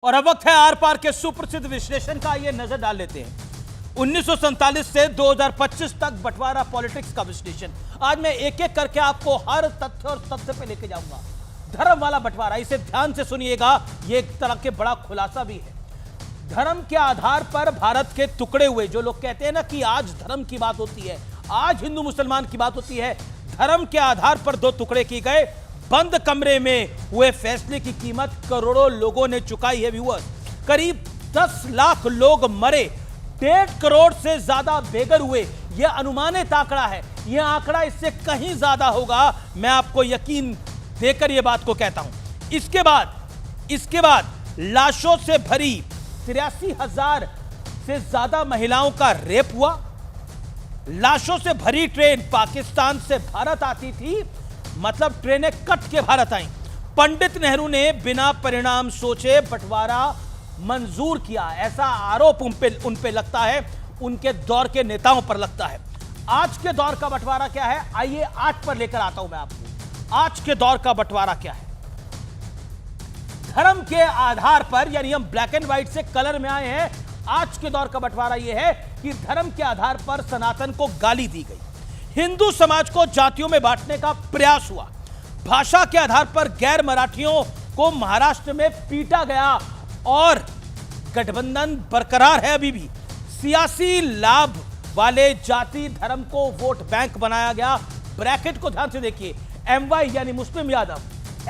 और अब वक्त है आर पार के सुप्रसिद्ध विश्लेषण का। ये नजर डाल लेते हैं 1947 से 2025 तक बंटवारा पॉलिटिक्स का विश्लेषण। आज मैं एक एक करके आपको हर तथ्य और तथ्य पे लेके जाऊंगा। धर्म वाला बंटवारा, इसे ध्यान से सुनिएगा, ये एक तरह के बड़ा खुलासा भी है। धर्म के आधार पर भारत के टुकड़े हुए, जो लोग कहते हैं ना कि आज धर्म की बात होती है, आज हिंदू मुसलमान की बात होती है, धर्म के आधार पर दो टुकड़े किए गए। बंद कमरे में हुए फैसले की कीमत करोड़ों लोगों ने चुकाई है। व्यूअर्स, करीब 10 लाख लोग मरे, 1.5 करोड़ से ज्यादा बेघर हुए। यह अनुमानित आंकड़ा है, यह आंकड़ा इससे कहीं ज्यादा होगा, मैं आपको यकीन देकर यह बात को कहता हूं। इसके बाद लाशों से भरी 83,000 से ज्यादा महिलाओं का रेप हुआ। लाशों से भरी ट्रेन पाकिस्तान से भारत आती थी, मतलब ट्रेनें कट के भारत आई। पंडित नेहरू ने बिना परिणाम सोचे बंटवारा मंजूर किया, ऐसा आरोप उन पे लगता है, उनके दौर के नेताओं पर लगता है। आज के दौर का बंटवारा क्या है, आइए आज पर लेकर आता हूं मैं आपको। आज के दौर का बंटवारा क्या है? धर्म के आधार पर, यानी हम ब्लैक एंड व्हाइट से कलर में आए हैं। आज के दौर का बंटवारा यह है कि धर्म के आधार पर सनातन को गाली दी गई, हिंदू समाज को जातियों में बांटने का प्रयास हुआ, भाषा के आधार पर गैर मराठियों को महाराष्ट्र में पीटा गया और गठबंधन बरकरार है अभी भी। सियासी लाभ वाले जाति धर्म को वोट बैंक बनाया गया। ब्रैकेट को ध्यान से देखिए, MY यानी मुस्लिम यादव,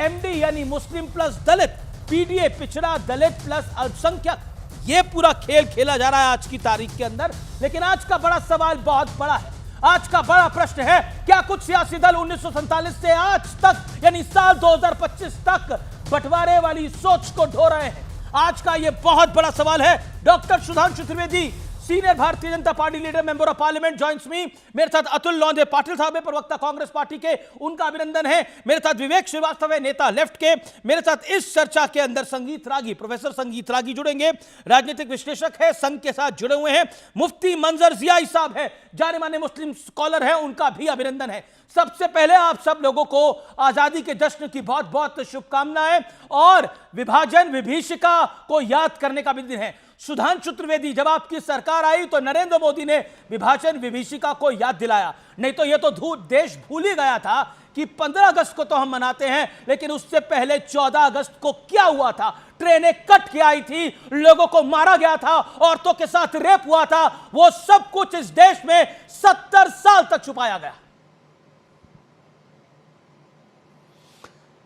MD यानी मुस्लिम प्लस दलित, PDA पिछड़ा दलित प्लस अल्पसंख्यक। यह पूरा खेल खेला जा रहा है आज की तारीख के अंदर। लेकिन आज का बड़ा सवाल बहुत बड़ा है। आज का बड़ा प्रश्न है, क्या कुछ सियासी दल 1947 से आज तक, यानी साल 2025 तक बंटवारे वाली सोच को ढो रहे हैं? आज का यह बहुत बड़ा सवाल है। Doctor Sudhanshu Trivedi, senior Bharatiya Janata party leader, member of parliament, joins me. मेरे साथ अतुल लौंदे पाटिल साहब है, प्रवक्ता कांग्रेस पार्टी के, उनका अभिनंदन है। मेरे साथ विवेक श्रीवास्तव है, नेता लेफ्ट के। मेरे साथ इस चर्चा के अंदर संगीत रागी, प्रोफेसर संगीत रागी जुड़ेंगे, राजनीतिक विश्लेषक है, संघ के साथ जुड़े हुए हैं। मुफ्ती मंजर जियाई साहब है, जाने माने मुस्लिम स्कॉलर है, उनका भी अभिनंदन है। सबसे पहले आप सब लोगों को आजादी के जश्न की बहुत बहुत शुभकामनाएं और विभाजन विभीषिका को याद करने का भी दिन है। सुधांशु त्रिवेदी, जब आपकी सरकार आई तो नरेंद्र मोदी ने विभाजन विभीषिका को याद दिलाया, नहीं तो यह तो देश भूल ही गया था कि 15 अगस्त को तो हम मनाते हैं, लेकिन उससे पहले 14 अगस्त को क्या हुआ था? ट्रेनें कट के आई थी, लोगों को मारा गया था, औरतों के साथ रेप हुआ था। वो सब कुछ इस देश में 70 साल तक छुपाया गया।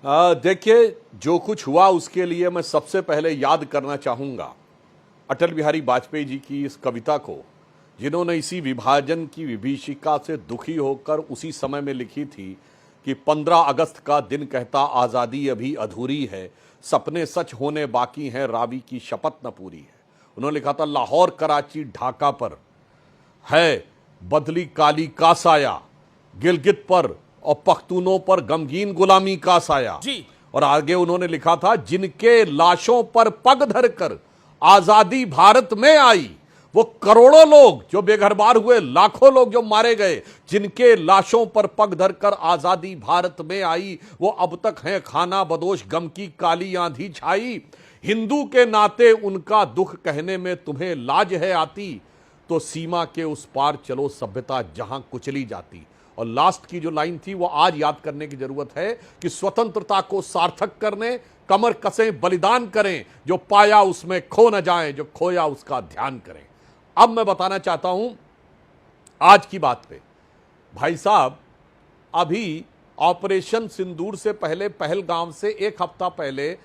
देखिए, जो कुछ हुआ उसके लिए मैं सबसे पहले याद करना चाहूंगा अटल बिहारी वाजपेयी जी की इस कविता को, जिन्होंने इसी विभाजन की विभीषिका से दुखी होकर उसी समय में लिखी थी कि 15 अगस्त का दिन कहता आज़ादी अभी अधूरी है, सपने सच होने बाकी हैं, रावी की शपथ न पूरी है। उन्होंने लिखा था, लाहौर कराची ढाका पर है बदली काली का साया, गिलगित पर और पख्तूनों पर गमगीन गुलामी का साया जी। और आगे उन्होंने लिखा था, जिनके लाशों पर पग धरकर आजादी भारत में आई, वो करोड़ों लोग जो बेघरबार हुए, लाखों लोग जो मारे गए, जिनके लाशों पर पग धरकर आजादी भारत में आई, वो अब तक हैं खाना बदोश, गम की काली आंधी छाई। हिंदू के नाते उनका दुख कहने में तुम्हें लाज है आती, तो सीमा के उस पार चलो सभ्यता जहां कुचली जाती। और लास्ट की जो लाइन थी वो आज याद करने की जरूरत है कि स्वतंत्रता को सार्थक करने कमर कसें, बलिदान करें, जो पाया उसमें खो न जाए, जो खोया उसका ध्यान करें। अब मैं बताना चाहता हूं आज की बात पे, भाई साहब, अभी ऑपरेशन सिंदूर से पहले, पहलगाम से एक हफ्ता पहले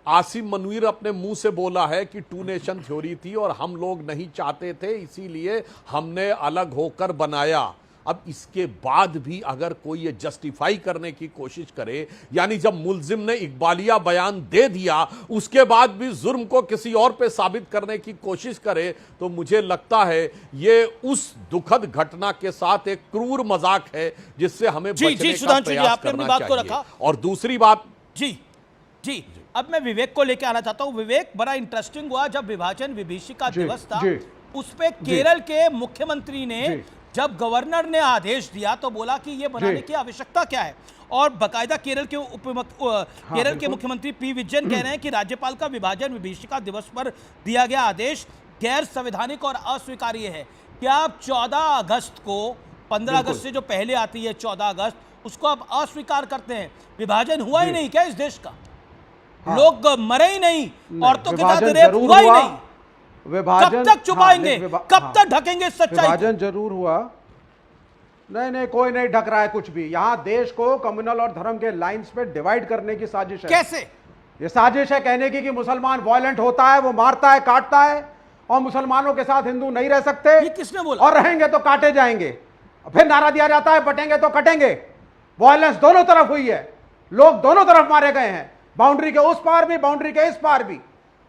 आसिम मनवीर अपने मुंह से बोला है कि 2 नेशन थ्योरी थी और हम लोग नहीं चाहते थे, इसीलिए हमने अलग होकर बनाया। अब इसके बाद भी अगर कोई ये जस्टिफाई करने की कोशिश करे, यानी जब मुल्जिम ने इकबालिया बयान दे दिया उसके बाद भी जुर्म को किसी और पे साबित करने की कोशिश करे, तो मुझे लगता है ये उस दुखद घटना के साथ एक क्रूर मजाक है जिससे हमें बचने का प्रयास करना चाहिए। और दूसरी बात जी, अब मैं विवेक को लेकर आना चाहता हूं। विवेक, बड़ा इंटरेस्टिंग हुआ जब विभाजन विभीषिका दिवस था, उस पे केरल के मुख्यमंत्री ने जब गवर्नर ने आदेश दिया तो बोला कि ये बनाने की आवश्यकता क्या है, और बकायदा केरल के मुख्यमंत्री पी विजयन कह रहे हैं कि राज्यपाल का विभाजन विभीषिका दिवस पर दिया गया आदेश गैर संवैधानिक और अस्वीकार्य है। क्या आप 14 अगस्त को, 15 अगस्त से जो पहले आती है 14 अगस्त, उसको आप अस्वीकार करते हैं? विभाजन हुआ ही नहीं क्या इस देश का? हाँ। लोग मरे ही नहीं, औरतों के साथ रेप हुआ ही नहीं, विभाजन कब तक छुपाएंगे? कब तक ढकेंगे सच्चाई? विभाजन जरूर हुआ। नहीं, कोई नहीं ढक रहा है कुछ भी। यहां देश को कम्युनल और धर्म के लाइंस पे डिवाइड करने की साजिश है। कैसे? ये साजिश है कहने की कि मुसलमान वायलेंट होता है, वो मारता है, काटता है, और मुसलमानों के साथ हिंदू नहीं रह सकते। ये किसने बोला? और रहेंगे तो काटे जाएंगे। फिर नारा दिया जाता है बटेंगे तो कटेंगे। वायलेंस दोनों तरफ हुई है, लोग दोनों तरफ मारे गए हैं, बाउंड्री के उस पार भी, बाउंड्री के इस पार भी,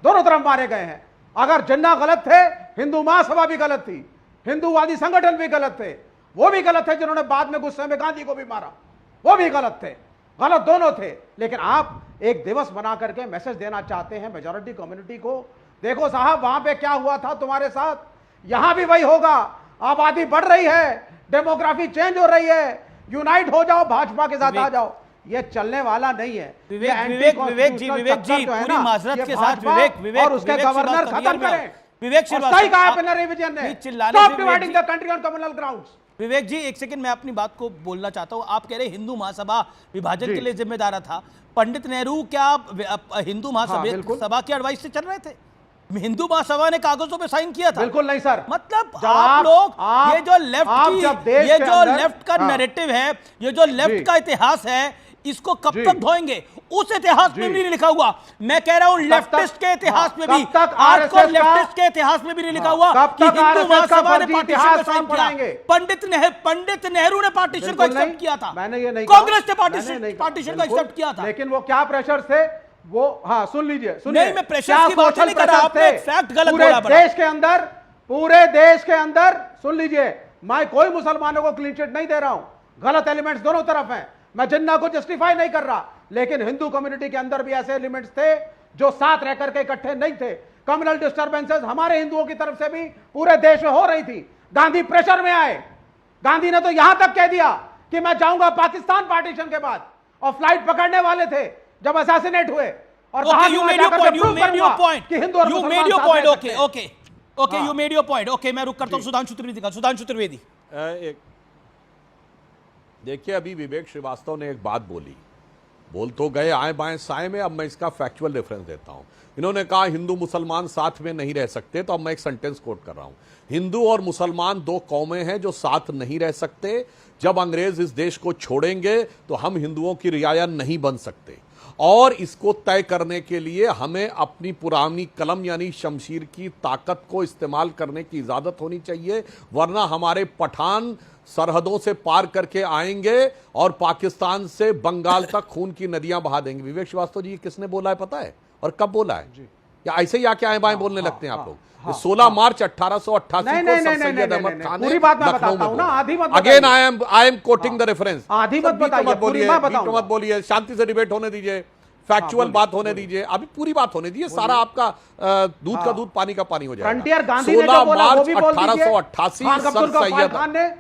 दोनों तरफ मारे गए हैं। अगर जिन्ना गलत थे, हिंदू महासभा भी गलत थी, हिंदूवादी संगठन भी गलत थे, वो भी गलत थे जिन्होंने बाद में गुस्से में गांधी को भी मारा, वो भी गलत थे, गलत दोनों थे। लेकिन आप एक दिवस बना करके मैसेज देना चाहते हैं मेजॉरिटी कम्युनिटी को, देखो साहब वहां पे क्या हुआ था तुम्हारे साथ, यहां भी वही होगा। आबादी बढ़ रही है, डेमोग्राफी चेंज हो रही है, यूनाइट हो जाओ, भाजपा के साथ आ जाओ। ये चलने वाला नहीं है। विवेक जी पूरी माजरत के साथ और उसके गवर्नर खत्म करें। विवेक सही कहा पिनराई विजयन ने, stop dividing the country on communal grounds. Vivek ji एक सेकंड, मैं अपनी बात को बोलना चाहता हूं। आप कह रहे हिंदू महासभा विभाजन के लिए जिम्मेदार था। पंडित नेहरू क्या हिंदू महासभा की एडवाइस से चल रहे थे? हिंदू महासभा ने कागजों पे साइन किया था? बिल्कुल नहीं सर। मतलब आप लोग ये जो लेफ्ट का नैरेटिव है, ये जो लेफ्ट का इतिहास है, इसको कब तक ढोएंगे? उस इतिहास में भी नहीं लिखा हुआ। मैं कह रहा हूं लेफ्टिस्ट के इतिहास में भी, आपको लेफ्टिस्ट के इतिहास में भी नहीं लिखा हुआ कि हिंदू महासभा ने पार्टीशन को साइन किया। पंडित नेहरू ने पार्टीशन को एक्सेप्ट किया था, मैंने ये नहीं, कांग्रेस ने पार्टीशन को एक्सेप्ट किया था। लेकिन वो क्या प्रेशर थे वो, हाँ सुन लीजिए, नहीं मैं प्रेशर की बात नहीं कर रहा, आपने फैक्ट गलत बोला। पूरे देश के अंदर सुन लीजिए, मैं कोई मुसलमानों को क्लीन चिट नहीं दे रहा हूं, गलत एलिमेंट्स दोनों तरफ हैं, मैं जिन्ना को जस्टिफाई नहीं कर रहा, लेकिन हिंदू कम्युनिटी के अंदर भी ऐसे एलिमेंट्स थे जो साथ रह करके इकट्ठे नहीं थे। कम्युनल डिस्टर्बेंसेस हमारे हिंदुओं की तरफ से भी पूरे देश में हो रही थी। गांधी प्रेशर में आए, गांधी ने तो यहां तक कह दिया कि मैं जाऊंगा पाकिस्तान पार्टीशन के बाद, और फ्लाइट पकड़ने वाले थे जब असैसिनेट हुए, और मैं रुक करता हूं सुधांशु त्रिवेदी। देखिए अभी विवेक श्रीवास्तव ने एक बात बोल तो गए आए बाएं साए में, अब मैं इसका फैक्चुअल रेफरेंस देता हूं। इन्होंने कहा हिंदू मुसलमान साथ में नहीं रह सकते, तो अब मैं एक सेंटेंस कोट कर रहा हूं। हिंदू और मुसलमान दो कौमें हैं जो साथ नहीं रह सकते। जब अंग्रेज इस देश को छोड़ेंगे तो हम हिंदुओं की रियाया नहीं बन सकते, और इसको तय करने के लिए हमें अपनी पुरानी कलम यानी शमशीर की ताकत को इस्तेमाल करने की इजाजत होनी चाहिए, वरना हमारे पठान सरहदों से पार करके आएंगे और पाकिस्तान से बंगाल तक खून की नदियां बहा देंगे। विवेक श्रीवास्तव जी किसने बोला है पता है, और कब बोला है? या ऐसे ही आके आए बाएं बोलने लगते हैं आप लोग? 16 मार्च 1888 को सर सैयद अहमद खान ने लखनऊ में, again I am quoting the reference, आधी मत बोलिए, शांति से डिबेट होने दीजिए, फैक्चुअल बात होने दीजिए, अभी पूरी बात होने दीजिए, सारा आपका दूध का दूध पानी का पानी हो जाएगा। 16 मार्च 1888 सर सैयद खान ने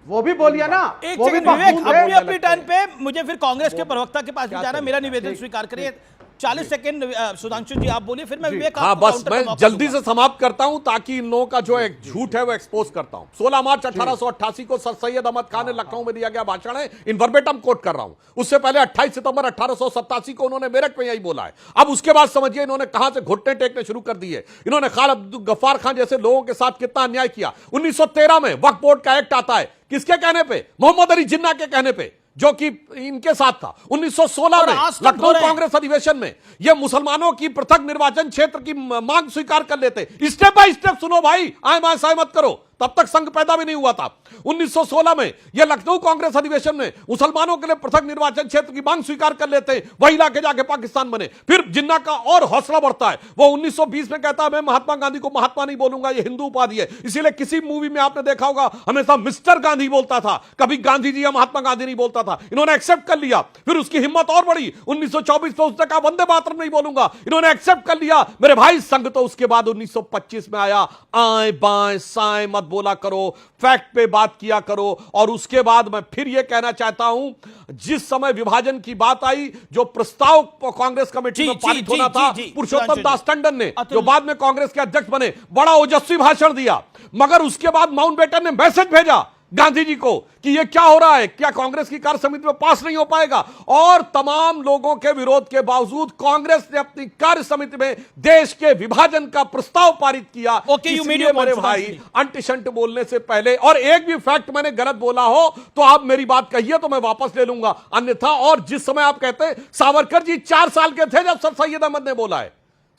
वो भी बोलिए ना। एक सेकंड विवेक, अपनी टाइम पे मुझे फिर कांग्रेस के प्रवक्ता के पास भी जाना, मेरा निवेदन स्वीकार करिए। 40 सेकंड सुधांशु जी आप बोलिए, फिर मैं विवेक हाँ बस मैं जल्दी से समाप्त करता हूं ताकि इन लोगों का जो एक झूठ है वो एक्सपोज करता हूं। 16 मार्च 1888 को सर सैयद अहमद खान ने लखनऊ में दिया गया भाषण है, इन वर्बेटम कोट कर रहा हूं। उससे पहले 28 सितंबर 1887 को उन्होंने मेरठ में यही बोला है। अब उसके बाद समझिए इन्होंने कहां से घुटने टेकने शुरू कर दिए। इन्होंने खालिद अब्दुल गफ्फार खान जैसे लोगों के साथ कितना अन्याय किया। 1913 में वक्फ बोर्ड का एक्ट आता है, किसके कहने पे? मोहम्मद अली जिन्ना के कहने पे, जो कि इनके साथ था। 1916 में लखनऊ कांग्रेस अधिवेशन में यह मुसलमानों की पृथक निर्वाचन क्षेत्र की मांग स्वीकार कर लेते। स्टेप बाय स्टेप सुनो भाई, आए बाएं साए मत करो, तब तक संघ पैदा भी नहीं हुआ था। 1916 में यह लखनऊ कांग्रेस अधिवेशन में मुसलमानों के लिए पृथक निर्वाचन क्षेत्र की मांग स्वीकार कर लेते हैं, वही लाके जाके पाकिस्तान बने। फिर जिन्ना का और हौसला बढ़ता है, वो 1920 में कहता है मैं महात्मा गांधी को महात्मा नहीं बोलूंगा, ये हिंदू उपाधि है। इसीलिए किसी मूवी में आपने देखा होगा हमेशा मिस्टर गांधी बोलता था, कभी गांधी जी या महात्मा गांधी नहीं बोलता था। इन्होंने एक्सेप्ट कर लिया, फिर उसकी हिम्मत और बढ़ी। 1924 में उसने कहा वंदे मातरम नहीं बोलूंगा, इन्होंने एक्सेप्ट कर लिया। मेरे भाई संघ तो उसके बाद 1925 में आया, आए बाएं साए मत बोला करो, फैक्ट पे बात किया करो। और उसके बाद मैं फिर यह कहना चाहता हूं, जिस समय विभाजन की बात आई, जो प्रस्ताव कांग्रेस कमेटी में पारित होना था, पुरुषोत्तम दास टंडन ने, जो बाद में कांग्रेस के अध्यक्ष बने, बड़ा ओजस्वी भाषण दिया। मगर उसके बाद माउंटबेटन ने मैसेज भेजा गांधी जी को कि यह क्या हो रहा है, क्या कांग्रेस की कार्य समिति में पास नहीं हो पाएगा। और तमाम लोगों के विरोध के बावजूद कांग्रेस ने अपनी कार्य समिति में देश के विभाजन का प्रस्ताव पारित किया। इसलिए मेरे भाई, अंट शंट बोलने से पहले, और एक भी फैक्ट मैंने गलत बोला हो तो आप मेरी बात कहिए तो मैं वापस ले लूंगा, अन्यथा। और जिस समय आप कहते हैं सावरकर जी 4 साल के थे जब सर सैयद अहमद ने बोला है,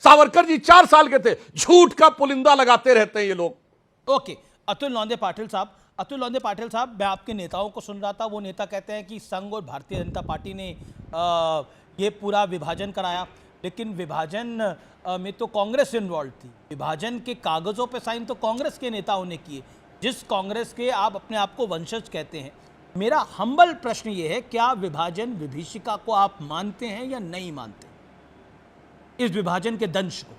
सावरकर जी 4 साल के थे। झूठ का पुलिंदा लगाते रहते हैं ये लोग। ओके, अतुल लौंदे पाटिल साहब, मैं आपके नेताओं को सुन रहा था। वो नेता कहते हैं कि संघ और भारतीय जनता पार्टी ने ये पूरा विभाजन कराया, लेकिन विभाजन में तो कांग्रेस इन्वॉल्व थी। विभाजन के कागजों पे साइन तो कांग्रेस के नेताओं ने किए, जिस कांग्रेस के आप अपने आप को वंशज कहते हैं। मेरा हम्बल प्रश्न ये है, क्या विभाजन विभीषिका को आप मानते हैं या नहीं मानते, इस विभाजन के दंश को?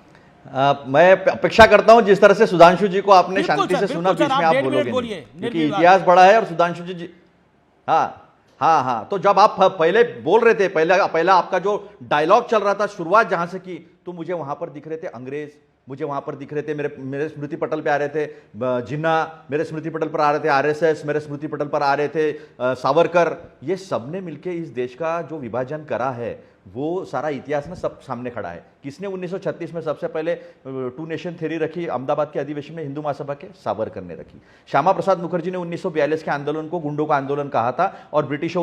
मैं अपेक्षा करता हूं जिस तरह से सुधांशु जी को आपने शांति से सुना, बीच में आप बोलोगे नहीं, क्योंकि इतिहास बड़ा है। और सुधांशु जी हाँ, तो जब आप पहले बोल रहे थे, पहला आपका जो डायलॉग चल रहा था, शुरुआत जहां से की, तो मुझे वहां पर दिख रहे थे अंग्रेज, मुझे वहां पर दिख रहे थे, मेरे स्मृति पटल पे आ रहे थे जिन्ना, मेरे स्मृति पटल पर आ रहे थे आरएसएस, मेरे स्मृति पटल पर आ रहे थे सावरकर। ये सबने मिलकर इस देश का जो विभाजन करा है, वो सारा इतिहास में सब सामने खड़ा है। किसने 1936 में सबसे पहले 2 नेशन थ्योरी रखी अहमदाबाद के अधिवेशन में हिंदू महासभा के? सावरकर ने रखी। श्यामा प्रसाद मुखर्जी ने 1942 के आंदोलन को गुंडों का आंदोलन कहा था और ब्रिटिश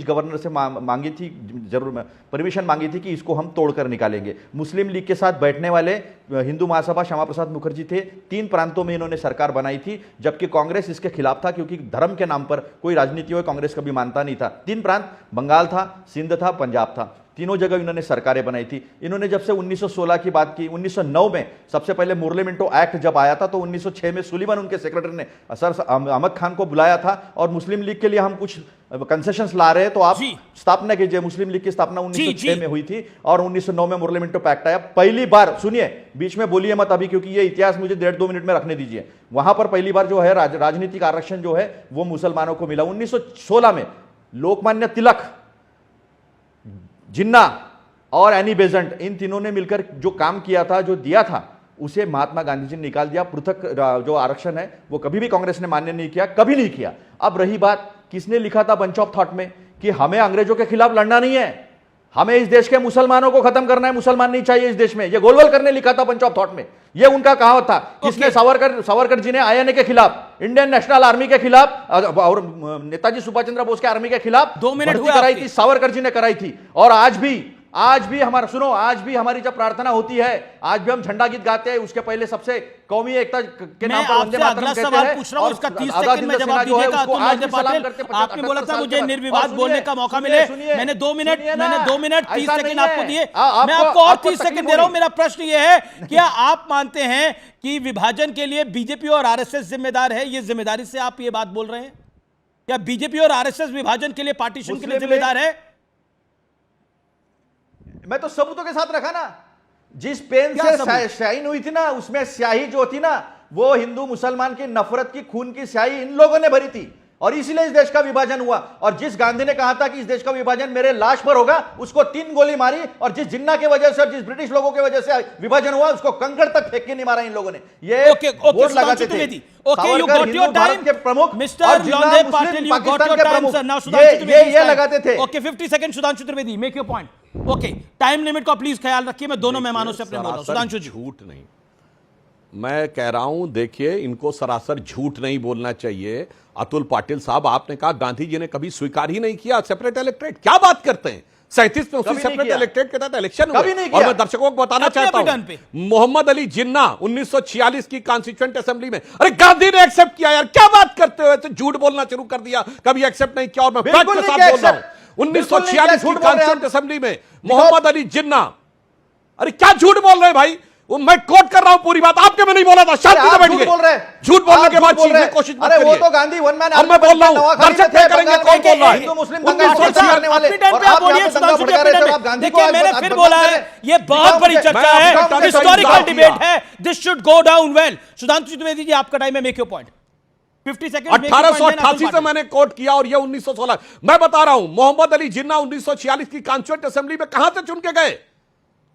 गवर्नर से मांगी थी, जरूर परमिशन मांगी थी कि इसको हम तोड़कर निकालेंगे। मुस्लिम लीग के साथ बैठने वाले हिंदू महासभा श्यामा प्रसाद मुखर्जी थे। 3 प्रांतों में इन्होंने सरकार बनाई थी, जबकि कांग्रेस इसके खिलाफ था, क्योंकि धर्म के नाम पर कोई राजनीति हो कांग्रेस कभी मानता नहीं था। 3 प्रांत, बंगाल था, सिंध था, पंजाब था, तीनों जगह इन्होंने सरकारें बनाई थी। इन्होंने जब से 1916 की बात की, 1909 में सबसे पहले मुरली मिंटो एक्ट जब आया था, तो 1906 में सुलीवन उनके सेक्रेटरी ने सर अहमद खान को बुलाया था और मुस्लिम लीग के लिए हम कुछ कंसेशंस ला रहे हैं, तो आप स्थापना कीजिए। मुस्लिम लीग की स्थापना 1906 में हुई थी और 1909 में मुरली मिंटो पैक्ट आया। पहली बार, सुनिए, बीच में बोलिए मत अभी, क्योंकि ये इतिहास मुझे 1.5-2 मिनट में रखने दीजिए। वहां पर पहली बार जो है राजनीतिक आरक्षण जो है वो मुसलमानों को मिला। 1916 में लोकमान्य तिलक, जिन्ना और एनी बेजेंट, इन तीनों ने मिलकर जो काम किया था, जो दिया था, उसे महात्मा गांधी जी ने निकाल दिया। पृथक जो आरक्षण है वो कभी भी कांग्रेस ने मान्य नहीं किया, कभी नहीं किया। अब रही बात, किसने लिखा था बंच ऑफ थॉट में कि हमें अंग्रेजों के खिलाफ लड़ना नहीं है, हमें इस देश के मुसलमानों को खत्म करना है, मुसलमान नहीं चाहिए इस देश में। ये गोलवलकर ने लिखा था बंच ऑफ थॉट में, ये उनका कहावत था। किसने? सावरकर जी ने आईएनए के खिलाफ, इंडियन नेशनल आर्मी के खिलाफ और नेताजी सुभाष चंद्र बोस के आर्मी के खिलाफ 2 मिनट कराई थी, सावरकर जी ने कराई थी। और आज भी हमारा सुनो, आज भी हमारी जब प्रार्थना होती है, आज भी हम झंडा गीत गाते हैं, उसके पहले सबसे कौमी एकता के नाम पर वंदे मातरम कहते हैं। सवाल पूछ रहा हूं, उसका 30 सेकंड में जवाब दीजिएगा। आपने बोला था मुझे निर्विवाद बोलने का मौका मिले, मैंने 2 मिनट 30 सेकंड आपको दिए, मैं आपको और 30 सेकंड दे रहा हूं। मेरा प्रश्न यह है, क्या आप मानते हैं कि विभाजन के लिए बीजेपी और आरएसएस जिम्मेदार है? ये जिम्मेदारी से आप ये बात बोल रहे हैं? क्या बीजेपी और आरएसएस विभाजन के लिए, पार्टीशन के लिए जिम्मेदार है? मैं तो सबूतों के साथ रखा ना, जिस पेन से स्याही हुई थी ना, उसमें स्याही जो थी ना, वो हिंदू मुसलमान की नफरत की, खून की स्याही इन लोगों ने भरी थी, और इसीलिए इस देश का विभाजन हुआ। और जिस गांधी ने कहा था कि इस देश का विभाजन मेरे लाश पर होगा, उसको 3 गोली मारी, और जिस जिन्ना की वजह से और जिस ब्रिटिश लोगों की वजह से विभाजन हुआ, उसको कंकड़ तक फेंक के नहीं मारा इन लोगों ने। ये वोट लगाते थे। सावरकर हिंदू भारत के प्रमुख और जिन्ना मुस्लिम पाकिस्तान के प्रमुख, ये लगाते थे। Okay, 50 second Sudhanshu Trivedi, make your point. Okay, time limit का प्लीज ख्याल रखिए। मैं दोनों मेहमानों से अपने बोल रहा हूं। सुधांशु जी, झूठ नहीं, मैं कह रहा हूं, देखिए, इनको सरासर झूठ नहीं बोलना चाहिए। अतुल पाटिल साहब, आपने कहा गांधी जी ने कभी स्वीकार ही नहीं किया सेपरेट इलेक्टोरेट। क्या बात करते हैं? 37 में उसी सेपरेट इलेक्टोरेट के तहत इलेक्शन हुआ। और मैं दर्शकों को बताना चाहता हूं, मोहम्मद अली जिन्ना 1946 की कॉन्स्टिट्यूएंट असेंबली में, अरे गांधी ने एक्सेप्ट किया। यार क्या बात करते हो? झूठ बोलना शुरू कर दिया, कभी एक्सेप्ट नहीं किया। और मैं फैक्ट के साथ बोल रहा हूं, 1946 की कॉन्स्टिट्यूएंट असेंबली में मोहम्मद अली जिन्ना, अरे क्या झूठ बोल रहे हैं भाई? मैं कोट कर रहा हूं पूरी बात, आपके में नहीं बोला था। शांति से बैठ गए। झूठ बोलने के बाद चीज कोशिश मत करिए। वो तो गांधी वन मैन अब मैं बोल रहा हूं, दर्शक क्या करेंगे? कौन बोल रहा है? हिंदू मुस्लिम दंगा करने वाले, और आप बोलिए सुधांशु जी, आप गांधी को, मैंने फिर बोला है, ये बहुत बड़ी चर्चा है, हिस्टोरिकल डिबेट है, this should go down well. Sudhanshu Trivedi ji, आपका टाइम है, मेक योर पॉइंट। 50 सेकंड 1888 से मैंने कोट किया और ये 1916। मैं बता रहा हूं मोहम्मद अली जिन्ना 1946 की कॉन्स्टिट्यूएंट असेंबली में कहां से चुन के गए?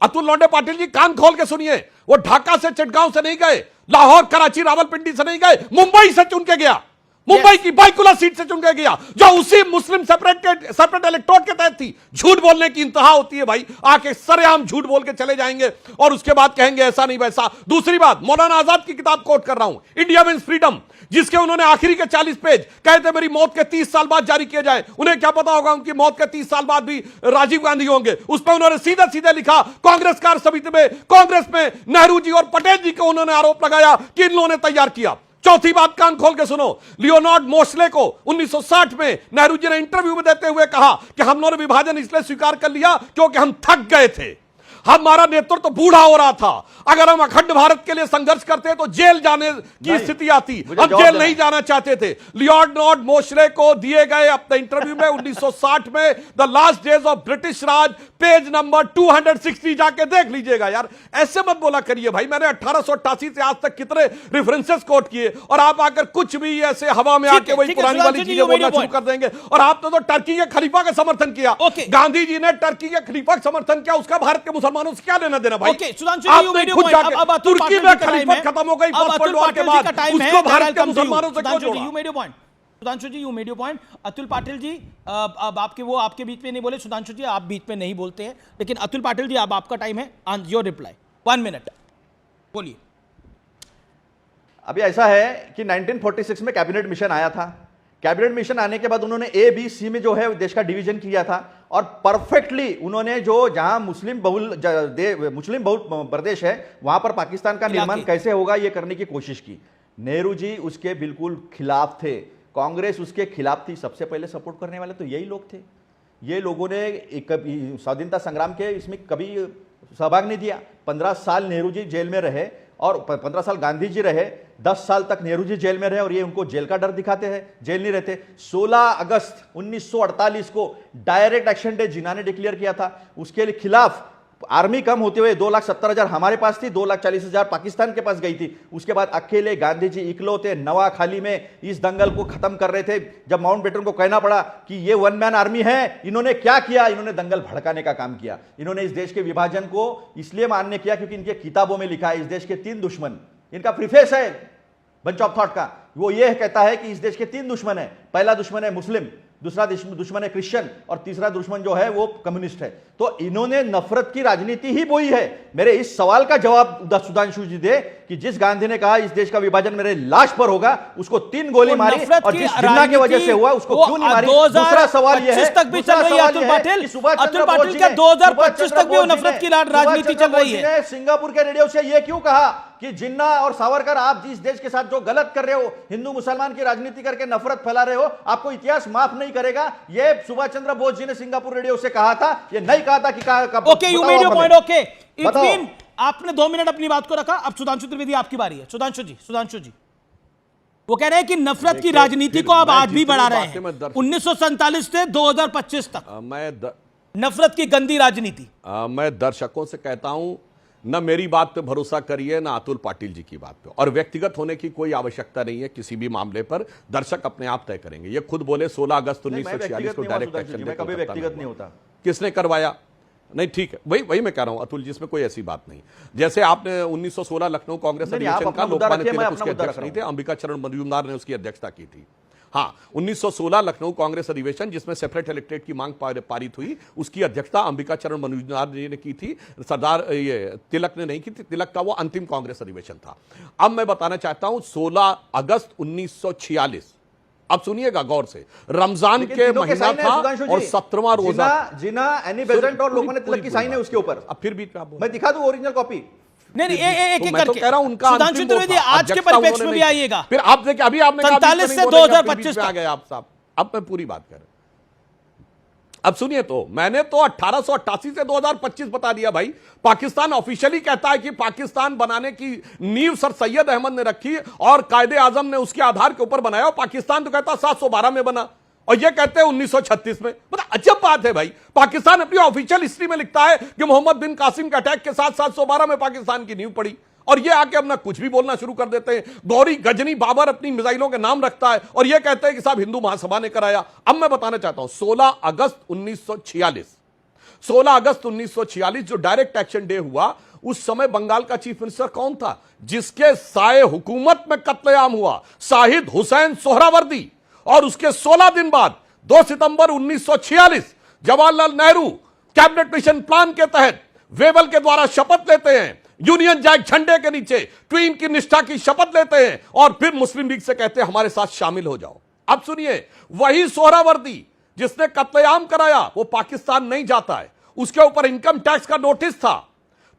अतुल लोंडे पाटिल जी कान खोल के सुनिए, वो ढाका से चिटगांव से नहीं गए, लाहौर कराची रावलपिंडी से नहीं गए, मुंबई से चुन के गया, मुंबई की बाइकुला सीट से चुन के गया, जो उसी मुस्लिम सेपरेट इलेक्टोरेट के तहत थी। झूठ बोलने की इंतहा होती है भाई, आके सरेआम झूठ बोल के चले जाएंगे और उसके बाद कहेंगे ऐसा नहीं वैसा। दूसरी बात, मौलाना आजाद की किताब कोट कर रहा हूं, इंडिया मीन्स फ्रीडम, जिसके उन्होंने आखिरी के 40 पेज कहते मेरी मौत के 30 साल बाद जारी किए जाए। उन्हें क्या पता होगा उनकी मौत के 30 साल बाद भी राजीव गांधी होंगे। उस पर उन्होंने सीधे सीधे लिखा, कांग्रेस कार्य समिति में कांग्रेस में नेहरू जी और पटेल जी को उन्होंने आरोप लगाया कि इन लोगों ने तैयार किया। चौथी बात कान खोल के सुनो, लियोनार्ड मोस्ले को 1960 में नेहरू जी ने इंटरव्यू में देते हुए कहा कि हम लोगों ने विभाजन इसलिए स्वीकार कर लिया क्योंकि हम थक गए थे, हमारा नेतृत्व तो बूढ़ा हो रहा था, अगर हम अखंड भारत के लिए संघर्ष करते तो जेल जाने की स्थिति आती, हम जेल नहीं जाना चाहते थे। लियोनार्ड मोस्ले को दिए गए अपने इंटरव्यू में 1960 में the last days of British Raj, page number 260 जाके देख लीजिएगा। यार ऐसे मत बोला करिए भाई, मैंने 1888 से आज तक कितने रेफरेंसेस कोट किए और आप आकर कुछ भी ऐसे हवा में आके वही पुरानी वाली चीजें बोलना शुरू कर देंगे। और आपने तो टर्की के खलीफा का समर्थन किया, गांधी जी ने टर्की के खलीफा का समर्थन किया, उसका भारत के मुसलमानों से क्या लेना देना भाई? आपने खुद जाके तुर्की में खलीफत खत्म हो गई फर्स्ट वर्ल्ड वॉर के बाद, उसको भारत के मुसलमानों से क्यों जोड़ा? You made your point Sudhanshu ji, you made your point. Atul Patil ji, अब आपके बीच में नहीं बोले, सुधांशु जी आप बीच में नहीं बोलते हैं, लेकिन अतुल पाटिल जी अब आपका टाइम है, योर रिप्लाई 1 मिनट बोलिए। अभी ऐसा है कि 1946 में कैबिनेट मिशन आया था। कैबिनेट मिशन आने के बाद उन्होंने ए बी सी में जो है देश का डिवीजन किया था और परफेक्टली उन्होंने जो जहां मुस्लिम बहुल प्रदेश है वहां पर पाकिस्तान का निर्माण कैसे होगा ये करने की कोशिश की। नेहरू जी उसके बिल्कुल खिलाफ थे, कांग्रेस उसके खिलाफ थी। सबसे पहले सपोर्ट करने वाले तो यही लोग थे। ये लोगों ने स्वाधीनता संग्राम के इसमें कभी सहभाग नहीं दिया। 15 साल नेहरू जी जेल में रहे और 15 साल गांधी जी रहे, 10 साल तक नेहरू जी जेल में रहे और ये उनको जेल का डर दिखाते हैं, जेल नहीं रहते। 16 अगस्त 1948 को डायरेक्ट एक्शन डे जिन्ना ने डिक्लेयर किया था, उसके खिलाफ आर्मी कम होते हुए 2,70,000 हमारे पास थी, 2,40,000 पाकिस्तान के पास गई थी। उसके बाद अकेले गांधी जी इकलौते नवाखाली में इस दंगल को खत्म कर रहे थे। जब माउंटबेटन को कहना पड़ा कि ये वन मैन आर्मी है, इन्होंने क्या किया? इन्होंने दंगल भड़काने का काम किया। इन्होंने इस देश के विभाजन को इसलिए मान्य किया क्योंकि इनके किताबों में लिखा है इस देश के 3 दुश्मन। इनका प्रीफेस है बंच ऑफ थॉट का, वो ये कहता है कि इस देश के 3 दुश्मन है। पहला दुश्मन है मुस्लिम, दूसरा दुश्मन है क्रिश्चियन और तीसरा दुश्मन जो है वो कम्युनिस्ट है। तो इन्होंने नफरत की राजनीति ही बोई है। मेरे इस सवाल का जवाब सुधांशु जी दे कि जिस गांधी ने कहा इस देश का विभाजन मेरे लाश पर होगा, उसको 3 गोली मारी और जिस जिन्ना की वजह से हुआ उसको क्यों नहीं मारी? दूसरा सवाल यह है, तक भी चल रही है अतुल पाटिल का 2025 तक भी नफरत की राजनीति चल रही है। सिंगापुर के रेडियो से यह क्यों कहा कि जिन्ना और सावरकर आप जिस देश के साथ जो गलत कर रहे हो, हिंदू मुसलमान की राजनीति करके नफरत फैला रहे हो, आपको इतिहास माफ नहीं करेगा। ये सुभाष चंद्र बोस जी ने सिंगापुर रेडियो से कहा था, ये नहीं कहा था कि okay you made your point. Okay it mean आपने 2 मिनट अपनी बात को रखा। अब सुधांशु त्रिवेदी आपकी बारी है। सुधांशु जी वो कह रहे हैं कि नफरत की राजनीति को आप आज भी बढ़ा रहे हैं। 1947 से 2025 तक नफरत की गंदी राजनीति। मैं दर्शकों से कहता हूं, न मेरी बात पे भरोसा करिए ना अतुल पाटिल जी की बात पे, और व्यक्तिगत होने की कोई आवश्यकता नहीं है किसी भी मामले पर। दर्शक अपने आप तय करेंगे। ये खुद बोले 16 अगस्त 1946 को डायरेक्ट एक्शन कभी व्यक्तिगत नहीं होता। किसने करवाया? नहीं ठीक है, वही मैं कह रहा हूं अतुल जी, इसमें कोई ऐसी बात नहीं। जैसे आपने 1916 लखनऊ कांग्रेस अधिवेशन का लोकमान्य तिलक उसके अध्यक्ष नहीं थे, अंबिका चरण मजूमदार ने उसकी अध्यक्षता की थी। हाँ, 1916 लखनऊ कांग्रेस अधिवेशन जिसमें सेपरेट इलेक्टेड की मांग पारित हुई, उसकी अध्यक्षता अंबिका चरण मजूमदार जी ने की थी, सरदार ये तिलक ने नहीं की थी। तिलक का वो अंतिम कांग्रेस अधिवेशन था। अब मैं बताना चाहता हूं 16 अगस्त 1946, अब सुनिएगा गौर से, रमजान के महीना था और 17वां रोजा। जिन्ना एनी बेसेंट और लोकमान्य तिलक की साइन है उसके ऊपर। अब फिर भी मैं दिखा दूं ओरिजिनल कॉपी? नहीं एक मैं तो कह रहा हूं उनका सुधांशु त्रिवेदी आज के परिप्रेक्ष्य में भी आइएगा। फिर आप देखिए, अभी आपने 47 से 2025 आ गए आप साहब। अब मैं पूरी बात कर रहा हूं, अब सुनिए। तो मैंने तो 1888 से 2025 बता दिया भाई। पाकिस्तान ऑफिशियली कहता है कि पाकिस्तान बनाने की नींव सर सैयद अहमद ने रखी और कायदे आजम ने उसके आधार के ऊपर बनाया। पाकिस्तान तो कहता 712 में बना और ये कहते हैं 1936 में। मतलब अजब बात है भाई। पाकिस्तान अपनी ऑफिशियल हिस्ट्री में लिखता है कि मोहम्मद बिन कासिम के अटैक के साथ 712 में पाकिस्तान की नींव पड़ी और ये आके अपना कुछ भी बोलना शुरू कर देते हैं। गौरी गजनी बाबर अपनी मिसाइलों के नाम रखता है और ये कहते हैं कि साहब हिंदू महासभा ने कराया। अब मैं बताना चाहता हूं 16 अगस्त 1946 जो डायरेक्ट एक्शन डे हुआ, उस समय बंगाल का चीफ मिनिस्टर कौन था? जिसके साए हुकूमत में कत्लेआम हुआ, शाहिद हुसैन सोहरावर्दी। और उसके 16 दिन बाद 2 सितंबर 1946 Jawaharlal Nehru cabinet mission plan के तहत वेवल के द्वारा शपथ लेते हैं, यूनियन जैक झंडे के नीचे ट्वीन की निष्ठा की शपथ लेते हैं और फिर मुस्लिम लीग से कहते हैं हमारे साथ शामिल हो जाओ। अब सुनिए, वही सोहरावर्दी जिसने कत्लेआम कराया वो पाकिस्तान नहीं जाता है, उसके ऊपर इनकम टैक्स का नोटिस था।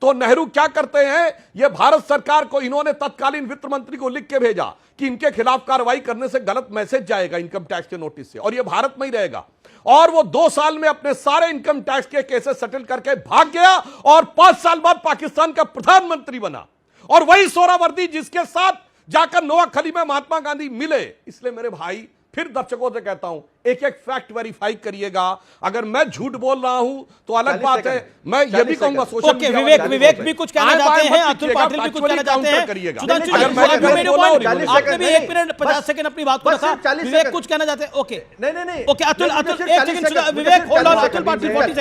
तो नेहरू क्या करते हैं, ये भारत सरकार को इन्होंने तत्कालीन वित्त मंत्री को लिख के भेजा कि इनके खिलाफ कार्रवाई करने से गलत मैसेज जाएगा इनकम टैक्स के नोटिस से, और ये भारत में ही रहेगा। और वो 2 साल में अपने सारे इनकम टैक्स के केसेस सेटल करके भाग गया और 5 साल बाद पाकिस्तान का प्रधानमंत्री बना। और वही सोहरावर्दी जिसके साथ जाकर नोआखली में महात्मा गांधी मिले। इसलिए मेरे भाई फिर दर्शकों से कहता हूं, एक एक फैक्ट वेरीफाई करिएगा। अगर मैं झूठ बोल रहा हूं तो अलग बात है, मैं ये भी कहूंगा सोशल मीडिया। विवेक भी कुछ कहना चाहते हैं, अतुल पाटिल भी कुछ कहना चाहते हैं। सुधांशु जी आपने भी 1 मिनट 50 सेकंड अपनी बात को रखा, विवेक कुछ कहना चाहते हैं। ओके नहीं okay Atul 1 second Vivek hold on, Atul Patil 40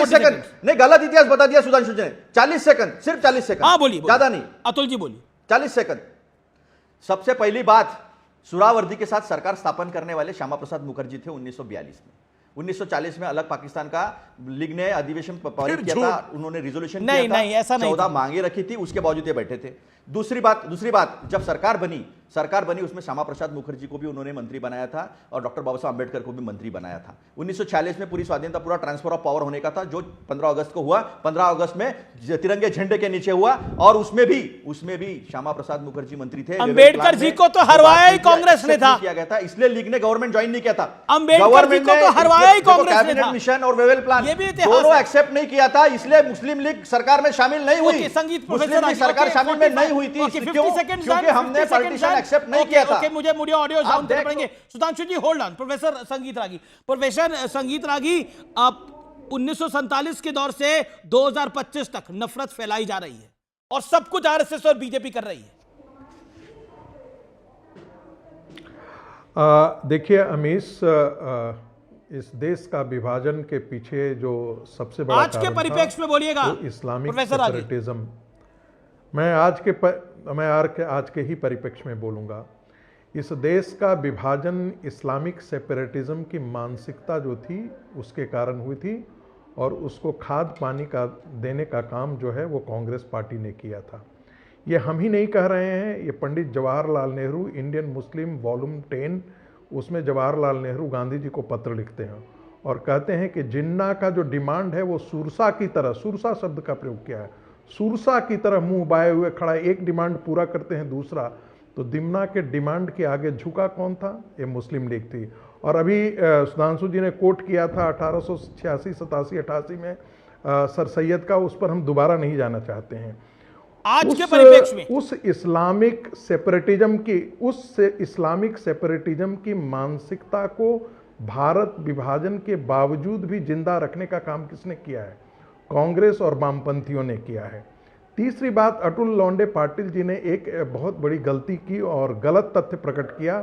second नहीं, गलत इतिहास बता दिया सुधांशु जी ने। 40 सेकंड, सिर्फ 40 सेकंड। हाँ बोलिए, ज्यादा नहीं। अतुल जी बोलिए। 40 सेकंड। सबसे पहली बात, सुहरावर्दी के साथ सरकार स्थापन करने वाले श्यामा प्रसाद मुखर्जी थे 1942 में। 1940 में अलग पाकिस्तान का लीग ने अधिवेशन पारित किया था, उन्होंने रिजोल्यूशन किया था, नहीं ऐसा नहीं, 14 मांगे रखी थी, उसके बावजूद ये बैठे थे। दूसरी बात जब सरकार बनी उसमें श्यामा प्रसाद मुखर्जी को भी उन्होंने मंत्री बनाया था और डॉक्टर बाबा साहब अंबेडकर को भी मंत्री बनाया था। 1946 में पूरी स्वाधीनता, पूरा ट्रांसफर ऑफ पावर होने का था, जो 15 अगस्त को हुआ। 15 अगस्त में तिरंगे झंडे के नीचे हुआ और उसमें भी श्यामा प्रसाद मुखर्जी मंत्री थे। अंबेडकर जी को तो हरवाया ही कांग्रेस ने था, किया गया था, इसलिए लीग ने गवर्नमेंट ज्वाइन नहीं किया था। अंबेडकर जी को तो हरवाया ही कांग्रेस ने था। मिशन और वेवेल प्लान दोनों एक्सेप्ट नहीं किया था, इसलिए मुस्लिम लीग सरकार में शामिल नहीं हुई। मुस्लिम लीग सरकार शामिल में नहीं हुई थी क्योंकि हमने पार्टीशन एक्सेप्ट नहीं किया था। मुझे ऑडियो साउंड देने पड़ेंगे। सुधांशु जी होल्ड ऑन। प्रोफेसर संगीत रागी, आप 1947 के दौर से 2025 तक नफरत फैलाई जा रही है और सब कुछ आरएसएस और बीजेपी कर रही है। देखिए अमीश, इस देश का विभाजन के पीछे जो सबसे बड़ा आज के परिप्रेक्ष्य में बोलिएगा इस्लामिक सेपरेटिज्म। मैं आज के ही परिप्रेक्ष्य में बोलूँगा। इस देश का विभाजन इस्लामिक सेपरेटिज्म की मानसिकता जो थी उसके कारण हुई थी और उसको खाद पानी का देने का काम जो है वो कांग्रेस पार्टी ने किया था। ये हम ही नहीं कह रहे हैं, ये Pandit Jawaharlal Nehru Indian Muslim volume 10, उसमें जवाहरलाल नेहरू गांधी जी को पत्र लिखते हैं और कहते हैं कि जिन्ना का जो डिमांड है वो सुरसा की तरह, सुरसा शब्द का प्रयोग किया है, सुरसा की तरह मुंह बाए हुए खड़ा, एक डिमांड पूरा करते हैं दूसरा। तो दिमना के डिमांड के आगे झुका कौन था? ये मुस्लिम लीग थी। और अभी सुधांशु जी ने कोट किया था 1886, 87, 88 में सर सैयद का, उस पर हम दोबारा नहीं जाना चाहते हैं। आज के परिप्रेक्ष्य में उस इस्लामिक सेपरेटिज्म की मानसिकता को भारत विभाजन के बावजूद भी जिंदा रखने का काम किसने किया है? कांग्रेस और वामपंथियों ने किया है। तीसरी बात, अतुल लौंडे पाटिल जी ने एक बहुत बड़ी गलती की और गलत तथ्य प्रकट किया।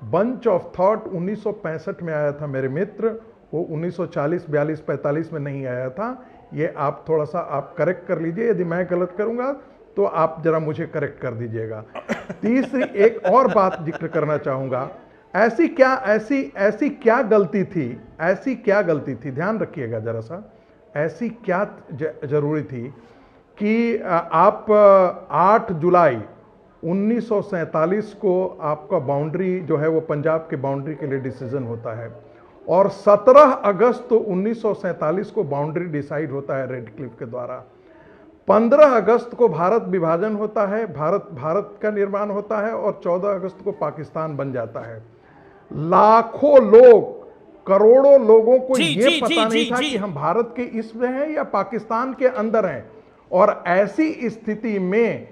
बंच ऑफ थॉट 1965 में आया था मेरे मित्र, वो 1940, 42, 45 में नहीं आया था। ये आप थोड़ा सा आप करेक्ट कर लीजिए, यदि मैं गलत करूंगा तो आप जरा मुझे करेक्ट कर दीजिएगा। तीसरी एक और बात जिक्र करना चाहूँगा, ऐसी क्या गलती थी, ध्यान रखिएगा जरा सा, ऐसी क्या जरूरी थी कि आप 8 जुलाई 1947 को आपका बाउंड्री जो है वो पंजाब के बाउंड्री के लिए डिसीजन होता है और 17 अगस्त 1947 को बाउंड्री डिसाइड होता है रेड क्लिफ के द्वारा। 15 अगस्त को भारत विभाजन होता है, भारत का निर्माण होता है और 14 अगस्त को पाकिस्तान बन जाता है। लाखों लोग, करोड़ों लोगों को ये पता नहीं था कि हम भारत के इसमें हैं या पाकिस्तान के अंदर हैं। और ऐसी स्थिति में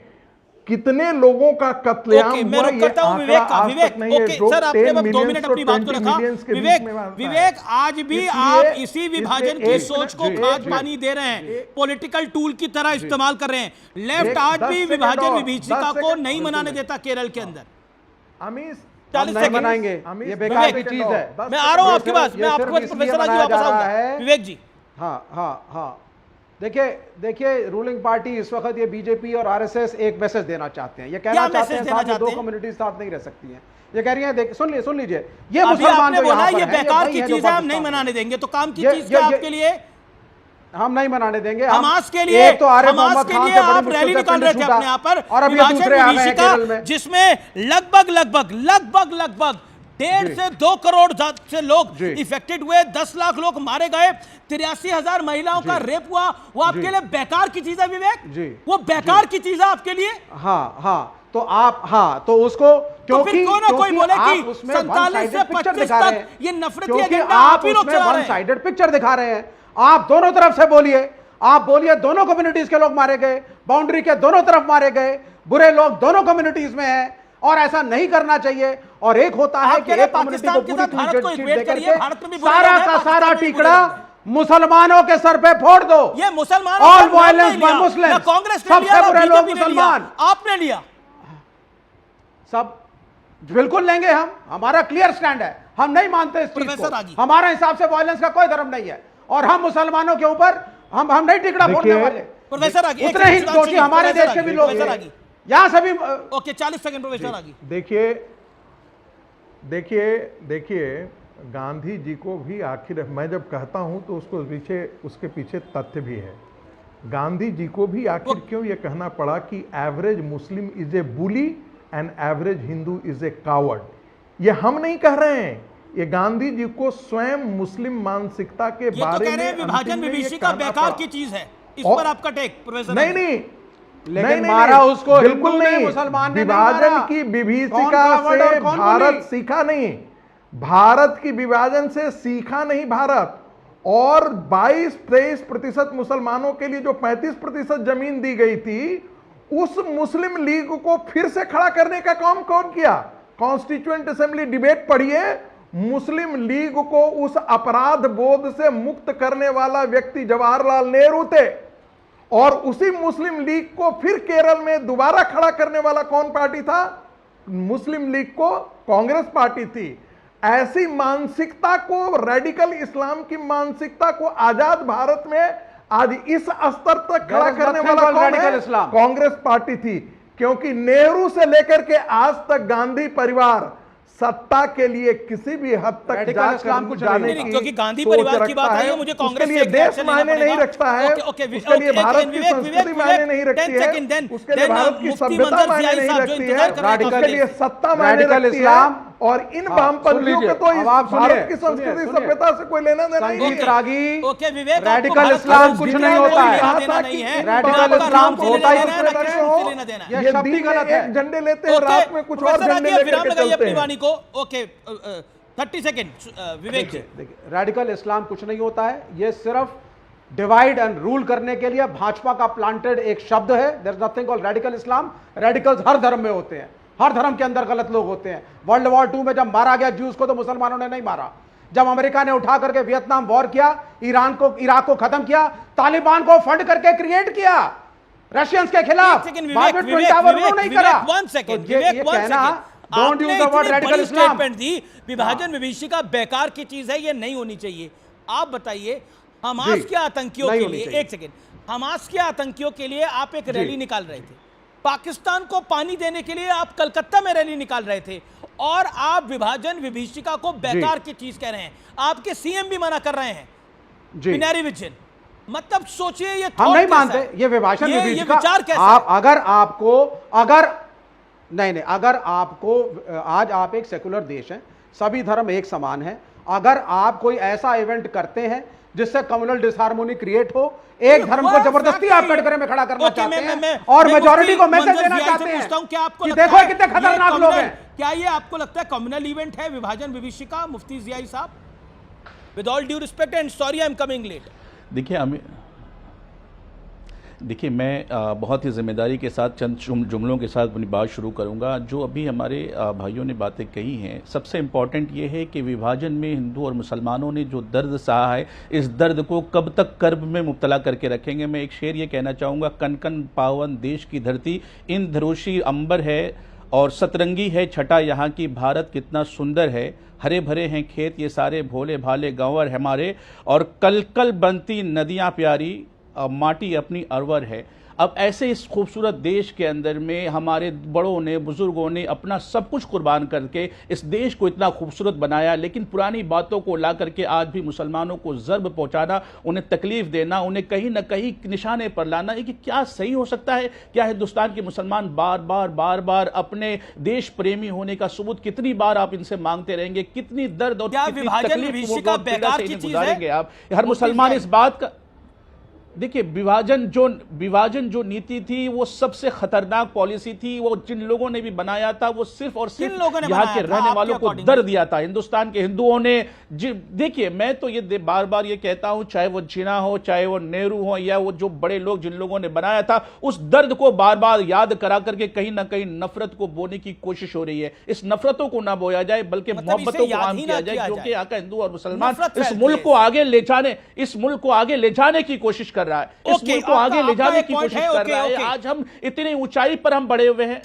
कितने लोगों का कत्लेआम ओके, मैं हुआ, रुक ये करता हूं आंकड़ा विवेक का। आज विवेक, तक नहीं है, ओके जो सर, आपने 10 अब 2 मिनट millions अपनी बात को और 20 रखा। millions के बीच विवेक, में आता है। विवेक आज भी इसलिए- आप इसी इसलिए विभाजन की एक सोच मिनट, को जी, खाद जी, पानी दे रहे हैं, जी, पॉलिटिकल टूल की तरह इस्तेमाल कर रहे हैं। लेफ्ट एक आज 10 भी सेकंड विभाजन और, विभीषिका 10 को सेकंड नहीं बिल्कुल मनाने नहीं। देता केरल के अंदर। अमीश 40 नहीं सेकंड मनाएंगे, अमीश, ये बेकार की विवेक, चीज है। 10 मैं आ रहा हूं ये आपके सिर्फ- पास, ये मैं आपको सिर्फ इसलिए प्रोफेसर राजी मनाया वापस जा रहा आऊंगा। है। विवेक जी, हाँ देखिए रूलिंग पार्टी इस वक्त ये बीजेपी और आरएसएस एक मैसेज देना चाहते हैं। ये कहना क्या चाहते हैं मैसेज देना साथ में दो चाहते हैं? कम्युनिटीज साथ नहीं रह सकती हैं। ये कह रही हैं, सुन लीजिए, ये अभी मुसलमान आपने जो बोला यहाँ पर ये हैं, बेकार वही की हैं जो चीज है, हम नहीं पाकिस्तान में। मनाने देंगे। तो काम की ये- चीज क्या ये- आपके लिए? हम नहीं मनाने देंगे। हमास के लिए, एक तो आरिफ हमास मोहम्मद के खान लिए से बड़ी आप मुश्किल रैली से निकाल पिंड रहे थे छूटा, अपने यहाँ पर, और अब ये विभाजन दूसरे आ गए हैं विभीषिका, केरल में। जिसमें लगभग 1.5 से 2 करोड़ से लोग जी। इफेक्टेड हुए, 10 लाख लोग मारे गए, 83,000 महिलाओं का रेप हुआ। वो आपके लिए बेकार की चीज है विवेक? जी। वो बेकार की चीज है आपके लिए? तो उसको तो फिर क्योंकि क्यों ना कोई बोले कि आप उसमें 47 से 1-sided picture 25 दिखा रहे तक हैं। ये नफरती क्योंकि एजेंडा आप आप ही लोग उसमें चला रहे वन हैं। साइडेड पिक्चर दिखा रहे हैं। आप दोनों तरफ से बोलिए, आप बोलिए दोनों कम्युनिटीज के लोग मारे गए, बाउंड्री के दोनों तरफ मारे गए, बुरे लोग दोनों कम्युनिटीज में हैं, और ऐसा नहीं करना चाहिए। और एक होता है आप कि कह रहे एक कम्युनिटी पाकिस्तान को के पूरी साथ भारत को चीट इक्वेट देकर करिए, के भारत में भी बुरे सारा लोग हैं, का सारा पाकिस्तान में भी बुरे टिकड़ा लोग हैं। मुसलमानों के सर पे फोड़ दो। ये मुसलमान ऑल वायलेंस बाय मुस्लिम, कांग्रेस ने लिया, सबसे ना बुरे लोग बीजेपी ने लिया, मुसलमान। आपने लिया। सब बिल्कुल लेंगे हम, हमारा क्लियर स्टैंड है। हम नहीं मानते इस चीज प्रोफेसर आगी। को। हमारे हिसाब से वायलेंस का कोई धर्म नहीं है, और हम मुसलमानों के ऊपर हम नहीं टिकड़ा फोड़ने देखिए, वाले। प्रोफेसर आगी, एक उतने ही सेकंड, दोषी हमारे प्रोफेसर देश के आगी, भी लोग प्रोफेसर हैं। आगी। यहां से भी ओके 40 सेकंड प्रोफेसर आगी। देखिए गांधी जी को भी आखिर मैं जब कहता हूं तो उसके पीछे तथ्य भी है। गांधी जी को भी आखिर क्यों यह कहना पड़ा कि average Muslim is a bully and average Hindu is a coward. ये हम नहीं कह रहे हैं, ये गांधी जी को स्वयं मुस्लिम मानसिकता के ये तो बारे कह में रहे हैं विभाजन अंतिम में ये विभीषिका कहना बेकार पड़ा। की चीज है। इस और- पर आपका टेक प्रोफेसर नहीं आगी। नहीं लेकिन नहीं, मारा नहीं, उसको बिल्कुल हिंदू ने, नहीं। मुसलमान ने नहीं विभाजन मारा। की कौन विभीषिका कावड़ और से कौन भारत बुली? सीखा नहीं, भारत की विभाजन से सीखा नहीं भारत। और 22-23% मुसलमानों के लिए जो 35% जमीन दी गई थी, उस मुस्लिम लीग को फिर से खड़ा करने का काम कौन किया? कॉन्स्टिट्यूएंट असेंबली डिबेट पढ़िए, मुस्लिम लीग को उस अपराध बोध से मुक्त करने वाला व्यक्ति जवाहरलाल नेहरू थे। और उसी मुस्लिम लीग को फिर केरल में दोबारा खड़ा करने वाला कौन पार्टी था? मुस्लिम लीग को कांग्रेस पार्टी थी। ऐसी मानसिकता को, रेडिकल इस्लाम की मानसिकता को आजाद भारत में आज इस स्तर तक खड़ा करने वाला कौन है? कांग्रेस पार्टी थी। क्योंकि नेहरू से लेकर के आज तक गांधी परिवार सत्ता के लिए किसी भी हद तक रेडिकल इस्लाम कुछ जाने नहीं, की क्योंकि गांधी सोच परिवार की बात रखता आई है, है। मुझे उसके कांग्रेस लिए से एक देश एक्शन मायने लेना नहीं पड़ेगा। रखता है, ओके, उसके लिए भारत की विवेक, संस्कृति मायने नहीं रखती 10 है, सेकंड, then उसके लिए भारत की मुफ्ती सभ्यता मंजर मायने ज़ियाई नहीं साहब जो रखती है, इंतजार कर रहे हैं उसके लिए काफी सत्ता मायने रेडिकल रखती है। इस्लाम। और इन वामपंथियों के तो इस अब आप सुनिए, भारत की सुनिए, संस्कृति सुनिए। सभ्यता से कोई लेना देना नहीं संगीत है। रागी, ओके विवेक, आपको रेडिकल भारत इस्लाम का कुछ संस्कृति नहीं होता कोई है। लेना देना नहीं है। रेडिकल ना आपका इस्लाम राम से होता ही लेना देना है, ना उसमें कृष्ण से लेना देना है। ये ये शब्द ही दिन में गलत है। एक झंडे लेते हैं, ओके, रात में कुछ और प्रोफेसर झंडे आगे लेकर विराम के लगाइए चलते अपनी हैं। वाणी को। ओके 30 सेकंड विवेक जी। देखिए रेडिकल इस्लाम कुछ नहीं होता है, ये सिर्फ डिवाइड एंड रूल करने के लिए भाजपा का प्लांटेड एक शब्द है। There is nothing called radical Islam. Radicals हर धर्म में होते हैं, हर धर्म के अंदर गलत लोग होते हैं। वर्ल्ड वॉर 2 में जब मारा गया ज्यूज को, तो मुसलमानों ने नहीं मारा। जब अमेरिका ने उठा करके वियतनाम वॉर किया, इराक को खत्म किया, तालिबान को फंड करके क्रिएट किया रशियंस के खिलाफ, बाद में ट्विन टावर उन्होंने नहीं करा। विवेक कहना don't use the word radical Islam. Statement दी विभाजन विभीषिका बेकार की चीज है, ये नहीं होनी चाहिए। आप बताइए, हमास के आतंकियों के लिए, एक सेकेंड, हमास के आतंकियों के लिए आप एक रैली निकाल रहे थे, पाकिस्तान को पानी देने के लिए आप कलकत्ता में रैली निकाल रहे थे, और आप विभाजन विभीषिका को बेकार की चीज कह रहे हैं। आपके सीएम भी मना कर रहे हैं, पिनारी विजयन। मतलब सोचिए, ये हम नहीं मानते ये विभाजन विभीषिका। विचार कैसा आप अगर आपको आज आप एक सेकुलर देश हैं, सभी धर्म एक समान है, अगर आप कोई ऐसा इवेंट करते हैं जिससे कम्युनल डिसहार्मोनी क्रिएट हो, एक धर्म को जबरदस्ती आप कटघरे में खड़ा करना चाहते हैं और मेजॉरिटी को मैसेज देना चाहते हैं कि देखो कितने खतरनाक लोग हैं। क्या ये आपको लगता है कम्युनल इवेंट है विभाजन विभीषिका, Mufti Ziyai sahab? With all due respect and sorry I am coming late. देखिए देखिए, मैं बहुत ही जिम्मेदारी के साथ चंद जुमलों के साथ अपनी बात शुरू करूंगा। जो अभी हमारे भाइयों ने बातें कही हैं, सबसे इम्पॉर्टेंट ये है कि विभाजन में हिंदू और मुसलमानों ने जो दर्द सहा है, इस दर्द को कब तक कर्ब में मुब्तला करके रखेंगे। मैं एक शेर ये कहना चाहूँगा, कन कन पावन देश की धरती, इन धरोशी अंबर है और सतरंगी है छटा यहाँ की, भारत कितना सुंदर है, हरे भरे हैं खेत ये सारे, भोले भाले गांवर हमारे, और कल कल बनती नदियाँ प्यारी, माटी अपनी अरवर है। अब ऐसे इस खूबसूरत देश के अंदर में हमारे बड़ों ने, बुजुर्गों ने अपना सब कुछ कुर्बान करके इस देश को इतना खूबसूरत बनाया, लेकिन पुरानी बातों को ला करके आज भी मुसलमानों को ज़र्ब पहुंचाना, उन्हें तकलीफ देना, उन्हें कहीं ना कहीं निशाने पर लाना, ये कि क्या सही हो सकता है? क्या हिंदुस्तान के मुसलमान बार बार अपने देश प्रेमी होने का सबूत कितनी बार आप इनसे मांगते रहेंगे? कितनी दर्द और कितनी तकलीफ गुजारेंगे आप? हर मुसलमान इस बात का, देखिए, विभाजन जो नीति थी वो सबसे खतरनाक पॉलिसी थी। वो जिन लोगों ने भी बनाया था वो सिर्फ और सिर्फ यहाँ के रहने वालों को दर्द दिया था। हिंदुस्तान के हिंदुओं ने, देखिए, मैं तो ये बार बार ये कहता हूं, चाहे वो जिन्ना हो, चाहे वो नेहरू हो, या वो जो बड़े लोग जिन लोगों ने बनाया था, उस दर्द को बार बार याद करा करके कहीं ना कहीं नफरत को बोने की कोशिश हो रही है। इस नफरतों को ना बोया जाए, बल्कि मोहब्बतों को आम किया जाए, जो कि यहाँ का हिंदू और मुसलमान इस मुल्क को आगे ले जाने की कोशिश कर रहा है, इस मुल्क को आगे ले जाने की कोशिश कर रहा है। आज हम इतनी ऊंचाई पर हम बढ़े हुए हैं,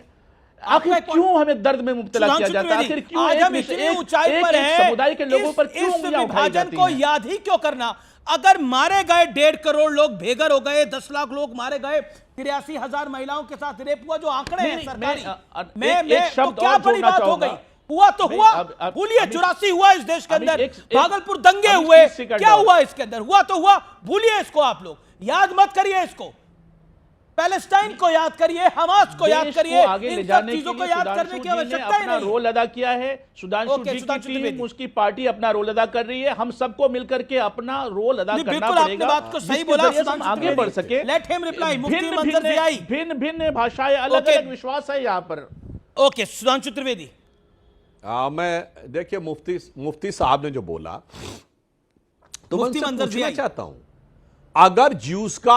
आखिर क्यों हमें दर्द में मुब्तला किया जाता है? आखिर क्यों आज हम इतनी ऊंचाई पर हैं, समुदाय के लोगों पर क्यों इस विभाजन को याद ही क्यों करना? अगर मारे गए 1.5 करोड़ लोग बेघर हो गए, 10 लाख लोग मारे गए, 83,000 महिलाओं के साथ रेप हुआ, जो आंकड़े हैं सरकारी, तो क्या बड़ी बात हो गई? हुआ तो हुआ, भूलिए। 84 हुआ इस देश के अंदर, भागलपुर दंगे हुए, क्या हुआ इसके अंदर? हुआ तो हुआ, भूलिए इसको। आप लोग याद मत करिए इसको, पैलेस्टाइन को याद करिए, हमास को याद करिए, इन सब चीजों को याद करने की आवश्यकता ही नहीं। रोल अदा किया है सुधांशु जी की टीम, उसकी पार्टी अपना रोल अदा कर रही है। हम सबको मिलकर के अपना रोल अदा करना पड़ेगा, बात को सही बोला, हम आगे बढ़ सके। Let him reply. मुफ्ती मंजर ज़ियाई, भिन्न भाषाएं, अलग अलग विश्वास है यहाँ पर। ओके, सुधांशु त्रिवेदी। मैं, देखिए, मुफ्ती साहब ने जो बोला, तो मैं पूछना चाहता हूं, अगर ज्यूस का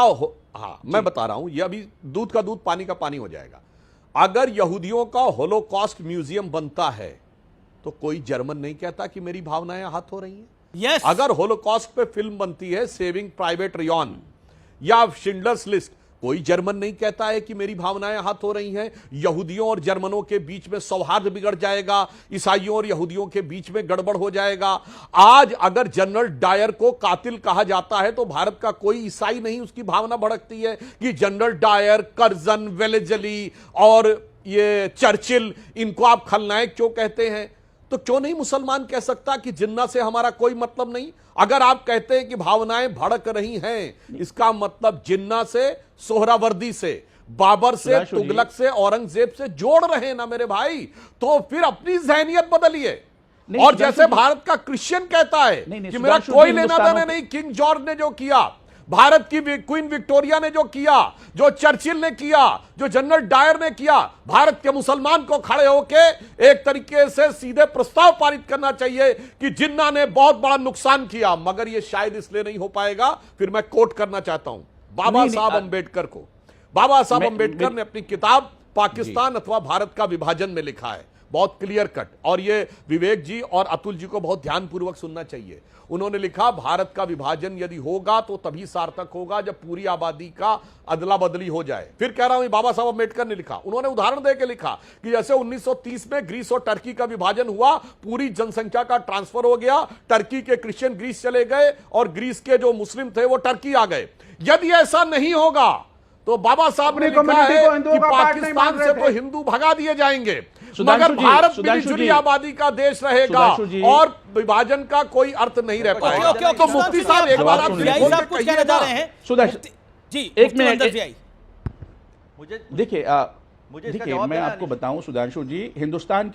हाँ, मैं बता रहा हूं, ये अभी दूध का दूध पानी का पानी हो जाएगा। अगर यहूदियों का होलोकॉस्ट म्यूजियम बनता है तो कोई जर्मन नहीं कहता कि मेरी भावनाएं आहत हो रही हैं। yes. अगर होलोकॉस्ट पे फिल्म बनती है, सेविंग प्राइवेट रियॉन या शिंडलर्स लिस्ट, कोई जर्मन नहीं कहता है कि मेरी भावनाएं आहत हो रही हैं। यहूदियों और जर्मनों के बीच में सौहार्द बिगड़ जाएगा, ईसाइयों और यहूदियों के बीच में गड़बड़ हो जाएगा। आज अगर जनरल डायर को कातिल कहा जाता है तो भारत का कोई ईसाई नहीं उसकी भावना भड़कती है कि जनरल डायर, कर्जन, वेलेजली और ये चर्चिल, इनको आप खलनायक क्यों कहते हैं? तो क्यों नहीं मुसलमान कह सकता कि जिन्ना से हमारा कोई मतलब नहीं? अगर आप कहते हैं कि भावनाएं भड़क रही हैं, इसका मतलब जिन्ना से, सोहरावर्दी से, बाबर से, तुगलक से, औरंगजेब से जोड़ रहे हैं ना मेरे भाई, तो फिर अपनी जहनियत बदलिए। और जैसे भारत का क्रिश्चियन कहता है कि मेरा कोई लेना देना नहीं, किंग जॉर्ज ने जो किया, भारत की क्वीन विक्टोरिया ने जो किया, जो चर्चिल ने किया, जो जनरल डायर ने किया, भारत के मुसलमान को खड़े होके एक तरीके से सीधे प्रस्ताव पारित करना चाहिए कि जिन्ना ने बहुत बड़ा नुकसान किया। मगर यह शायद इसलिए नहीं हो पाएगा, फिर मैं कोट करना चाहता हूं बाबा साहब अंबेडकर को। बाबा साहब अंबेडकर ने अपनी किताब पाकिस्तान अथवा भारत का विभाजन में लिखा है, बहुत क्लियर कट, और ये विवेक जी और अतुल जी को बहुत ध्यानपूर्वक सुनना चाहिए। उन्होंने लिखा, भारत का विभाजन यदि होगा तो तभी सार्थक होगा जब पूरी आबादी का अदला बदली हो जाए। फिर कह रहा हूं, बाबा साहब अंबेडकर ने लिखा, उन्होंने उदाहरण देकर लिखा कि जैसे 1930 में ग्रीस और टर्की का विभाजन हुआ, पूरी जनसंख्या का ट्रांसफर हो गया, टर्की के क्रिश्चियन ग्रीस चले गए और ग्रीस के जो मुस्लिम थे वो टर्की आ गए। यदि ऐसा नहीं होगा तो बाबा साहब ने लिखा है कि पाकिस्तान से तो हिंदू भगा दिए जाएंगे, मगर भारत मिलीजुली आबादी का देश रहेगा और विभाजन का कोई अर्थ नहीं रह पाएगा। तो मुफ्ती साहब एक बार आप कुछ कहना चाह रहे हैं? जी, एक मिनट, देखिए, मैं आपको बताऊं सुधांशु जी, हिंदुस्तान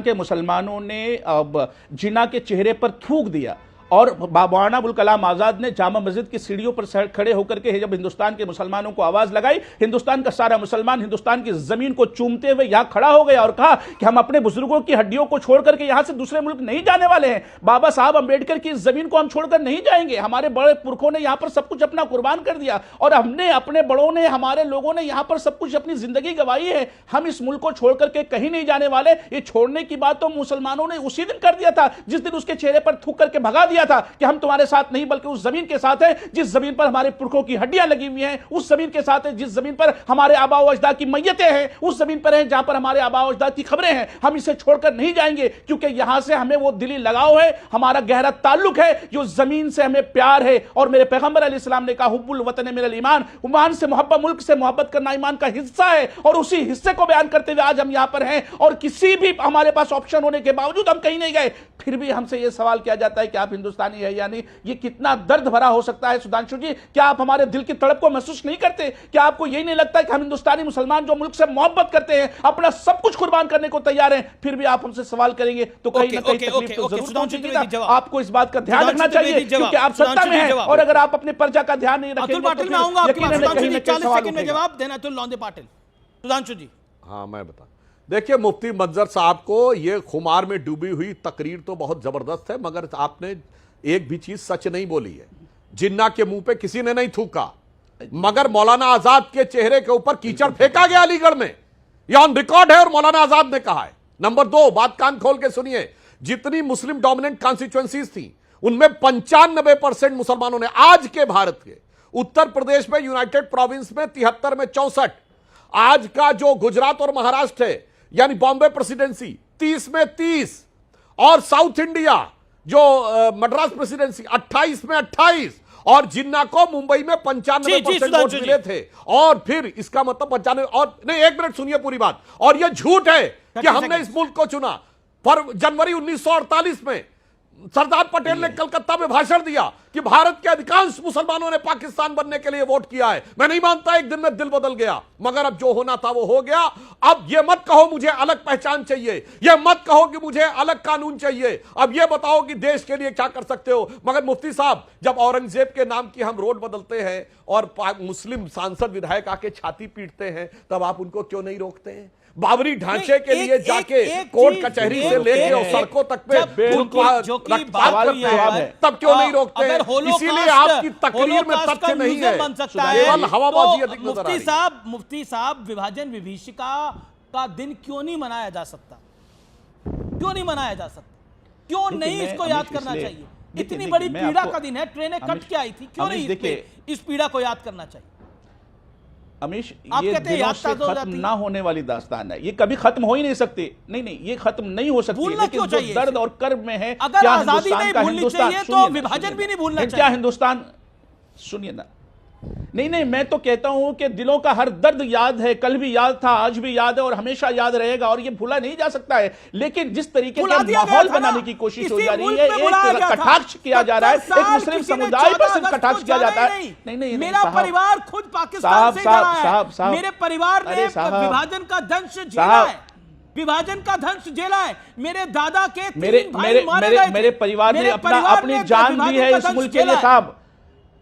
के मुसलमानों ने अब जिन्ना के चेहरे पर थूक दिया और मौलाना अबुल कलाम आजाद ने जामा मस्जिद की सीढ़ियों पर खड़े होकर के जब हिंदुस्तान के मुसलमानों को आवाज लगाई, हिंदुस्तान का सारा मुसलमान हिंदुस्तान की जमीन को चूमते हुए यहां खड़ा हो गया और कहा कि हम अपने बुजुर्गों की हड्डियों को छोड़कर के यहां से दूसरे मुल्क नहीं जाने वाले हैं। बाबा साहब अंबेडकर की इस जमीन को हम छोड़कर नहीं जाएंगे। हमारे बड़े पुरखों ने यहां पर सब कुछ अपना कुर्बान कर दिया और हमने अपने बड़ों ने, हमारे लोगों ने यहां पर सब कुछ अपनी जिंदगी गंवाई है। हम इस मुल्क को छोड़ करके कहीं नहीं जाने वाले। ये छोड़ने की बात तो मुसलमानों ने उसी दिन कर दिया था जिस दिन उसके चेहरे पर थूक करके भगा दिया था कि हम तुम्हारे साथ नहीं बल्कि उस जमीन के साथ हैं जिस जमीन पर हमारे पुरखों की हड्डियां लगी हुई हैं, उस जमीन के साथ है जिस जमीन पर हमारे आबा व अजदाद की मैयतें हैं, उस जमीन पर है जहां पर हमारे आबा व अजदाद की खबरें हैं। हम इसे छोड़कर नहीं जाएंगे क्योंकि यहां से हमें वो दिली लगाव है, हमारा गहरा ताल्लुक है, जो जमीन से हमें प्यार है। और मेरे पैगंबर अलैहिस्सलाम ने कहा हुब्बुल वतन मिनल ईमान, ईमान से मोहब्बत, मुल्क से मोहब्बत करना ईमान का हिस्सा है। और उसी हिस्से को बयान करते हुए आज हम यहां पर हैं और किसी भी हमारे पास ऑप्शन होने के बावजूद हम कहीं नहीं गए। फिर भी हमसे यह सवाल किया जाता है कि आप हिंदुस्तानी है या नहीं। ये कितना दर्द भरा हो सकता है सुधांशु जी। क्या आप हमारे दिल की तड़प को महसूस नहीं करते? क्या आपको यही नहीं लगता कि हम हिंदुस्तानी मुसलमान जो मुल्क से मोहब्बत करते हैं, अपना सब कुछ कुर्बान करने को तैयार हैं, फिर भी आप हमसे सवाल करेंगे तो कहीं ना कहीं तकलीफ तो जरूर पहुंचेगी। आपको इस बात का ध्यान रखना चाहिए क्योंकि आप सत्ता में हैं और अगर आप अपने प्रजा का ध्यान नहीं रखेंगे तो जवाब देना। सुधांशु जी। हाँ, मैं बता। देखिए, मुफ्ती मंजर साहब को ये खुमार में डूबी हुई तकरीर तो बहुत जबरदस्त है, मगर आपने एक भी चीज सच नहीं बोली है। जिन्ना के मुंह पे किसी ने नहीं थूका, मगर मौलाना आजाद के चेहरे के ऊपर कीचड़ फेंका गया अलीगढ़ में। यह ऑन रिकॉर्ड है और मौलाना आजाद ने कहा है। नंबर 2, बात कान खोल के सुनिए, जितनी मुस्लिम डोमिनेंट कॉन्स्टिट्यूएंसीज थी उनमें 95% मुसलमानों ने, आज के भारत के उत्तर प्रदेश में, यूनाइटेड प्रोविंस में 73 में 64, आज का जो गुजरात और महाराष्ट्र है यानी बॉम्बे प्रेसिडेंसी 30 में 30, और साउथ इंडिया जो मद्रास प्रेसिडेंसी 28 में 28, और जिन्ना को मुंबई में 95% वोट मिले थे। और फिर इसका मतलब 95 और नहीं, 1 मिनट सुनिए पूरी बात। और यह झूठ है कि हमने इस मुल्क को चुना। पर जनवरी 1948 में सरदार पटेल ने कलकत्ता में भाषण दिया कि भारत के अधिकांश मुसलमानों ने पाकिस्तान बनने के लिए वोट किया है। मैं नहीं मानता एक दिन में दिल बदल गया, मगर अब जो होना था वो हो गया। अब ये मत कहो मुझे अलग पहचान चाहिए, ये मत कहो कि मुझे अलग कानून चाहिए। अब ये बताओ कि देश के लिए क्या कर सकते हो। मगर मुफ्ती साहब, जब औरंगजेब के नाम की हम रोड बदलते हैं और मुस्लिम सांसद विधायक आके छाती पीटते हैं, तब आप उनको क्यों नहीं रोकते हैं? बाबरी ढांचे के लिए जाके कोर्ट कचहरी से लेके और सड़कों तक पे तब क्यों नहीं रोकते हैं? इसीलिए आपकी तकरीर में तथ्य नहीं है, केवल हवाबाजी अधिक नजर आ रही है। मुफ्ती साहब, विभाजन विभीषिका का दिन क्यों नहीं मनाया जा सकता? क्यों नहीं मनाया जा सकता? क्यों नहीं इसको याद करना चाहिए? इतनी बड़ी पीड़ा का दिन है, ट्रेनें कट के आई थी, क्यों नहीं इस पीड़ा को याद करना चाहिए? अमीश, ये दिनों से खत्म ना होने वाली दास्तान है, ये कभी खत्म हो ही नहीं सकती। नहीं, ये खत्म नहीं हो सकती। लेकिन जो दर्द और कर्ब में है, अगर आजादी नहीं भूलनी चाहिए तो विभाजन भी नहीं भूलना चाहिए। क्या हिंदुस्तान, सुनिए ना, नहीं, मैं तो कहता हूं कि दिलों का हर दर्द याद है, कल भी याद था, आज भी याद है और हमेशा याद रहेगा और ये भूला नहीं जा सकता है। लेकिन जिस तरीके का माहौल बनाने की कोशिश हो जा रही है, एक कटाक्ष किया जा रहा है, एक मुस्लिम समुदाय पर सिर्फ कटाक्ष किया जाता है। नहीं, मेरा परिवार खुद पाकिस्तान से जुड़ा है, मेरे परिवार ने विभाजन का दंश झेला है, विभाजन का ध्वंस झेला है। मेरे दादा के मेरे परिवार ने अपनी जान दी है इस मुल्क के लिए साहब।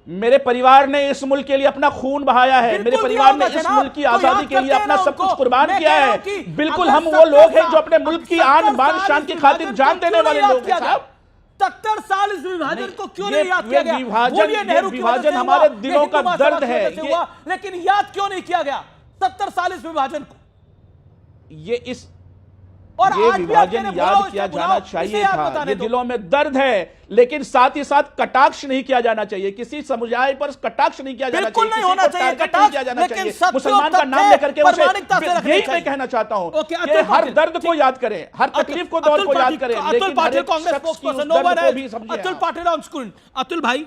मेरे परिवार ने इस मुल्क के लिए अपना खून बहाया है, मेरे परिवार ने इस मुल्क की आजादी के लिए अपना सब कुछ कुर्बान किया है। बिल्कुल हम वो लोग हैं जो अपने मुल्क की आन बान शान की खातिर जान देने वाले लोग हैं साहब। 70 साल इस विभाजन को क्यों नहीं याद किया गया? विभाजन हमारे दिलों का दर्द है, लेकिन याद क्यों नहीं किया गया 70 साल इस विभाजन को? ये विभाजन याद किया जाना चाहिए था। ये दिलों में दर्द है, लेकिन साथ ही साथ कटाक्ष नहीं किया जाना चाहिए। किसी समुदाय पर कटाक्ष नहीं किया जाना चाहिए, नहीं होना चाहिए कटाक्ष किया जाना चाहिए। मुसलमान का नाम लेकर के उसे यही मैं कहना चाहता हूं कि हर दर्द को याद करें, हर तकलीफ को, दौर को याद करें। Atul Patil Congress spokesperson Atul Patil on screen. Atul भाई,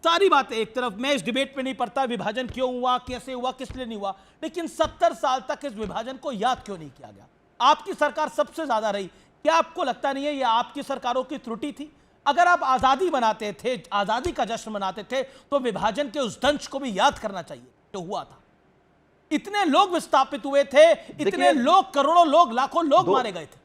सारी बातें एक तरफ, मैं इस डिबेट पे नहीं पड़ता विभाजन क्यों हुआ, कैसे हुआ, किस लिए नहीं हुआ, लेकिन 70 साल तक इस विभाजन को याद क्यों नहीं किया गया? आपकी सरकार सबसे ज्यादा रही, क्या आपको लगता नहीं है ये आपकी सरकारों की त्रुटि थी? अगर आप आजादी बनाते थे, आजादी का जश्न मनाते थे, तो विभाजन के उस दंश को भी याद करना चाहिए जो हुआ था। इतने लोग विस्थापित हुए थे, इतने लोग, करोड़ों लोग, लाखों लोग मारे गए थे।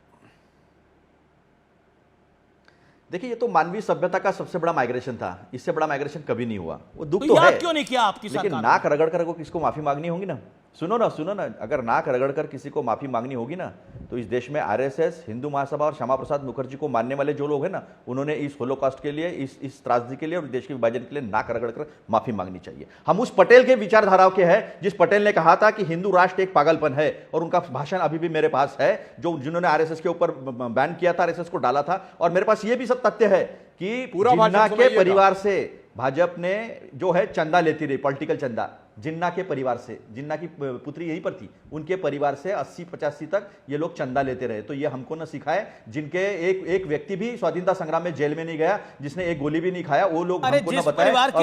देखिए, ये तो मानवीय सभ्यता का सबसे बड़ा माइग्रेशन था, इससे बड़ा माइग्रेशन कभी नहीं हुआ। वो दुख तो तो याद है, क्यों नहीं किया आपकी सरकार लेकिन ने? नाक रगड़ कर किसको माफी मांगनी होगी ना, सुनो ना, अगर नाक रगड़ कर किसी को माफी मांगनी होगी ना, तो इस देश में आरएसएस, हिंदू महासभा और श्यामा प्रसाद मुखर्जी को मानने वाले जो लोग हैं ना, उन्होंने इस होलोकॉस्ट के लिए, इस त्रासदी के लिए और देश के विभाजन के लिए नाक रगड़ कर माफी मांगनी चाहिए। हम उस पटेल के विचारधाराओं के हैं जिस पटेल ने कहा था कि हिंदू राष्ट्र एक पागलपन है, और उनका भाषण अभी भी मेरे पास है, जिन्होंने आरएसएस के ऊपर बैन किया था, आरएसएस को डाला था। और मेरे पास ये भी सब तथ्य है कि पूरा जिन्ना भाषण के परिवार से भाजपा ने जो है चंदा लेती रही, पॉलिटिकल चंदा, जिन्ना के परिवार से, जिन्ना की पुत्री यहीं पर थी, उनके परिवार से 80-85 तक ये लोग चंदा लेते रहे। तो ये हमको न सिखाए, जिनके एक व्यक्ति भी स्वतंत्रता संग्राम में जेल में नहीं गया, जिसने एक गोली भी नहीं खाया, वो लोग हमको न बताए। तो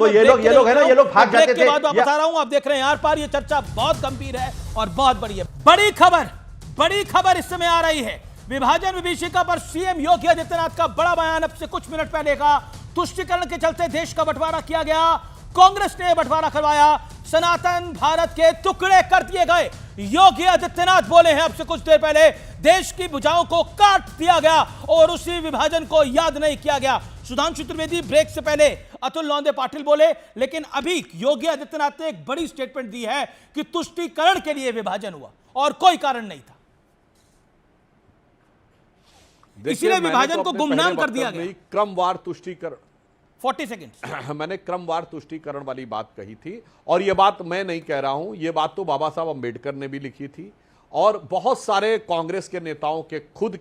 ये लोग है ना, ये लोग भाग जाते थे। बता रहा हूं, आप देख रहे हैं यार पार, ये चर्चा बहुत गंभीर है और बहुत बड़ी है। बड़ी खबर इस समय आ रही है। विभाजन विभीषिका पर सीएम योगी आदित्यनाथ का बड़ा बयान अब से कुछ मिनट पहले का। तुष्टीकरण के चलते देश का बंटवारा किया गया, कांग्रेस ने बंटवारा करवाया, सनातन भारत के टुकड़े कर दिए गए। योगी आदित्यनाथ बोले हैं अब से कुछ देर पहले, देश की भुजाओं को काट दिया गया और उसी विभाजन को याद नहीं किया गया। सुधांशु त्रिवेदी ब्रेक से पहले अतुल लौंदे पाटिल बोले, लेकिन अभी योगी आदित्यनाथ ने एक बड़ी स्टेटमेंट दी है कि तुष्टीकरण के लिए विभाजन हुआ और कोई कारण नहीं था, इसीलिए विभाजन को गुमनाम कर दिया गया। क्रमवार तुष्टीकरण 40 सेकंड मैंने क्रमवार तुष्टीकरण वाली बात कही थी, और यह बात मैं नहीं कह रहा हूं, यह बात तो बाबा साहब अंबेडकर ने भी लिखी थी और बहुत सारे कांग्रेस के नेताओं के खुद के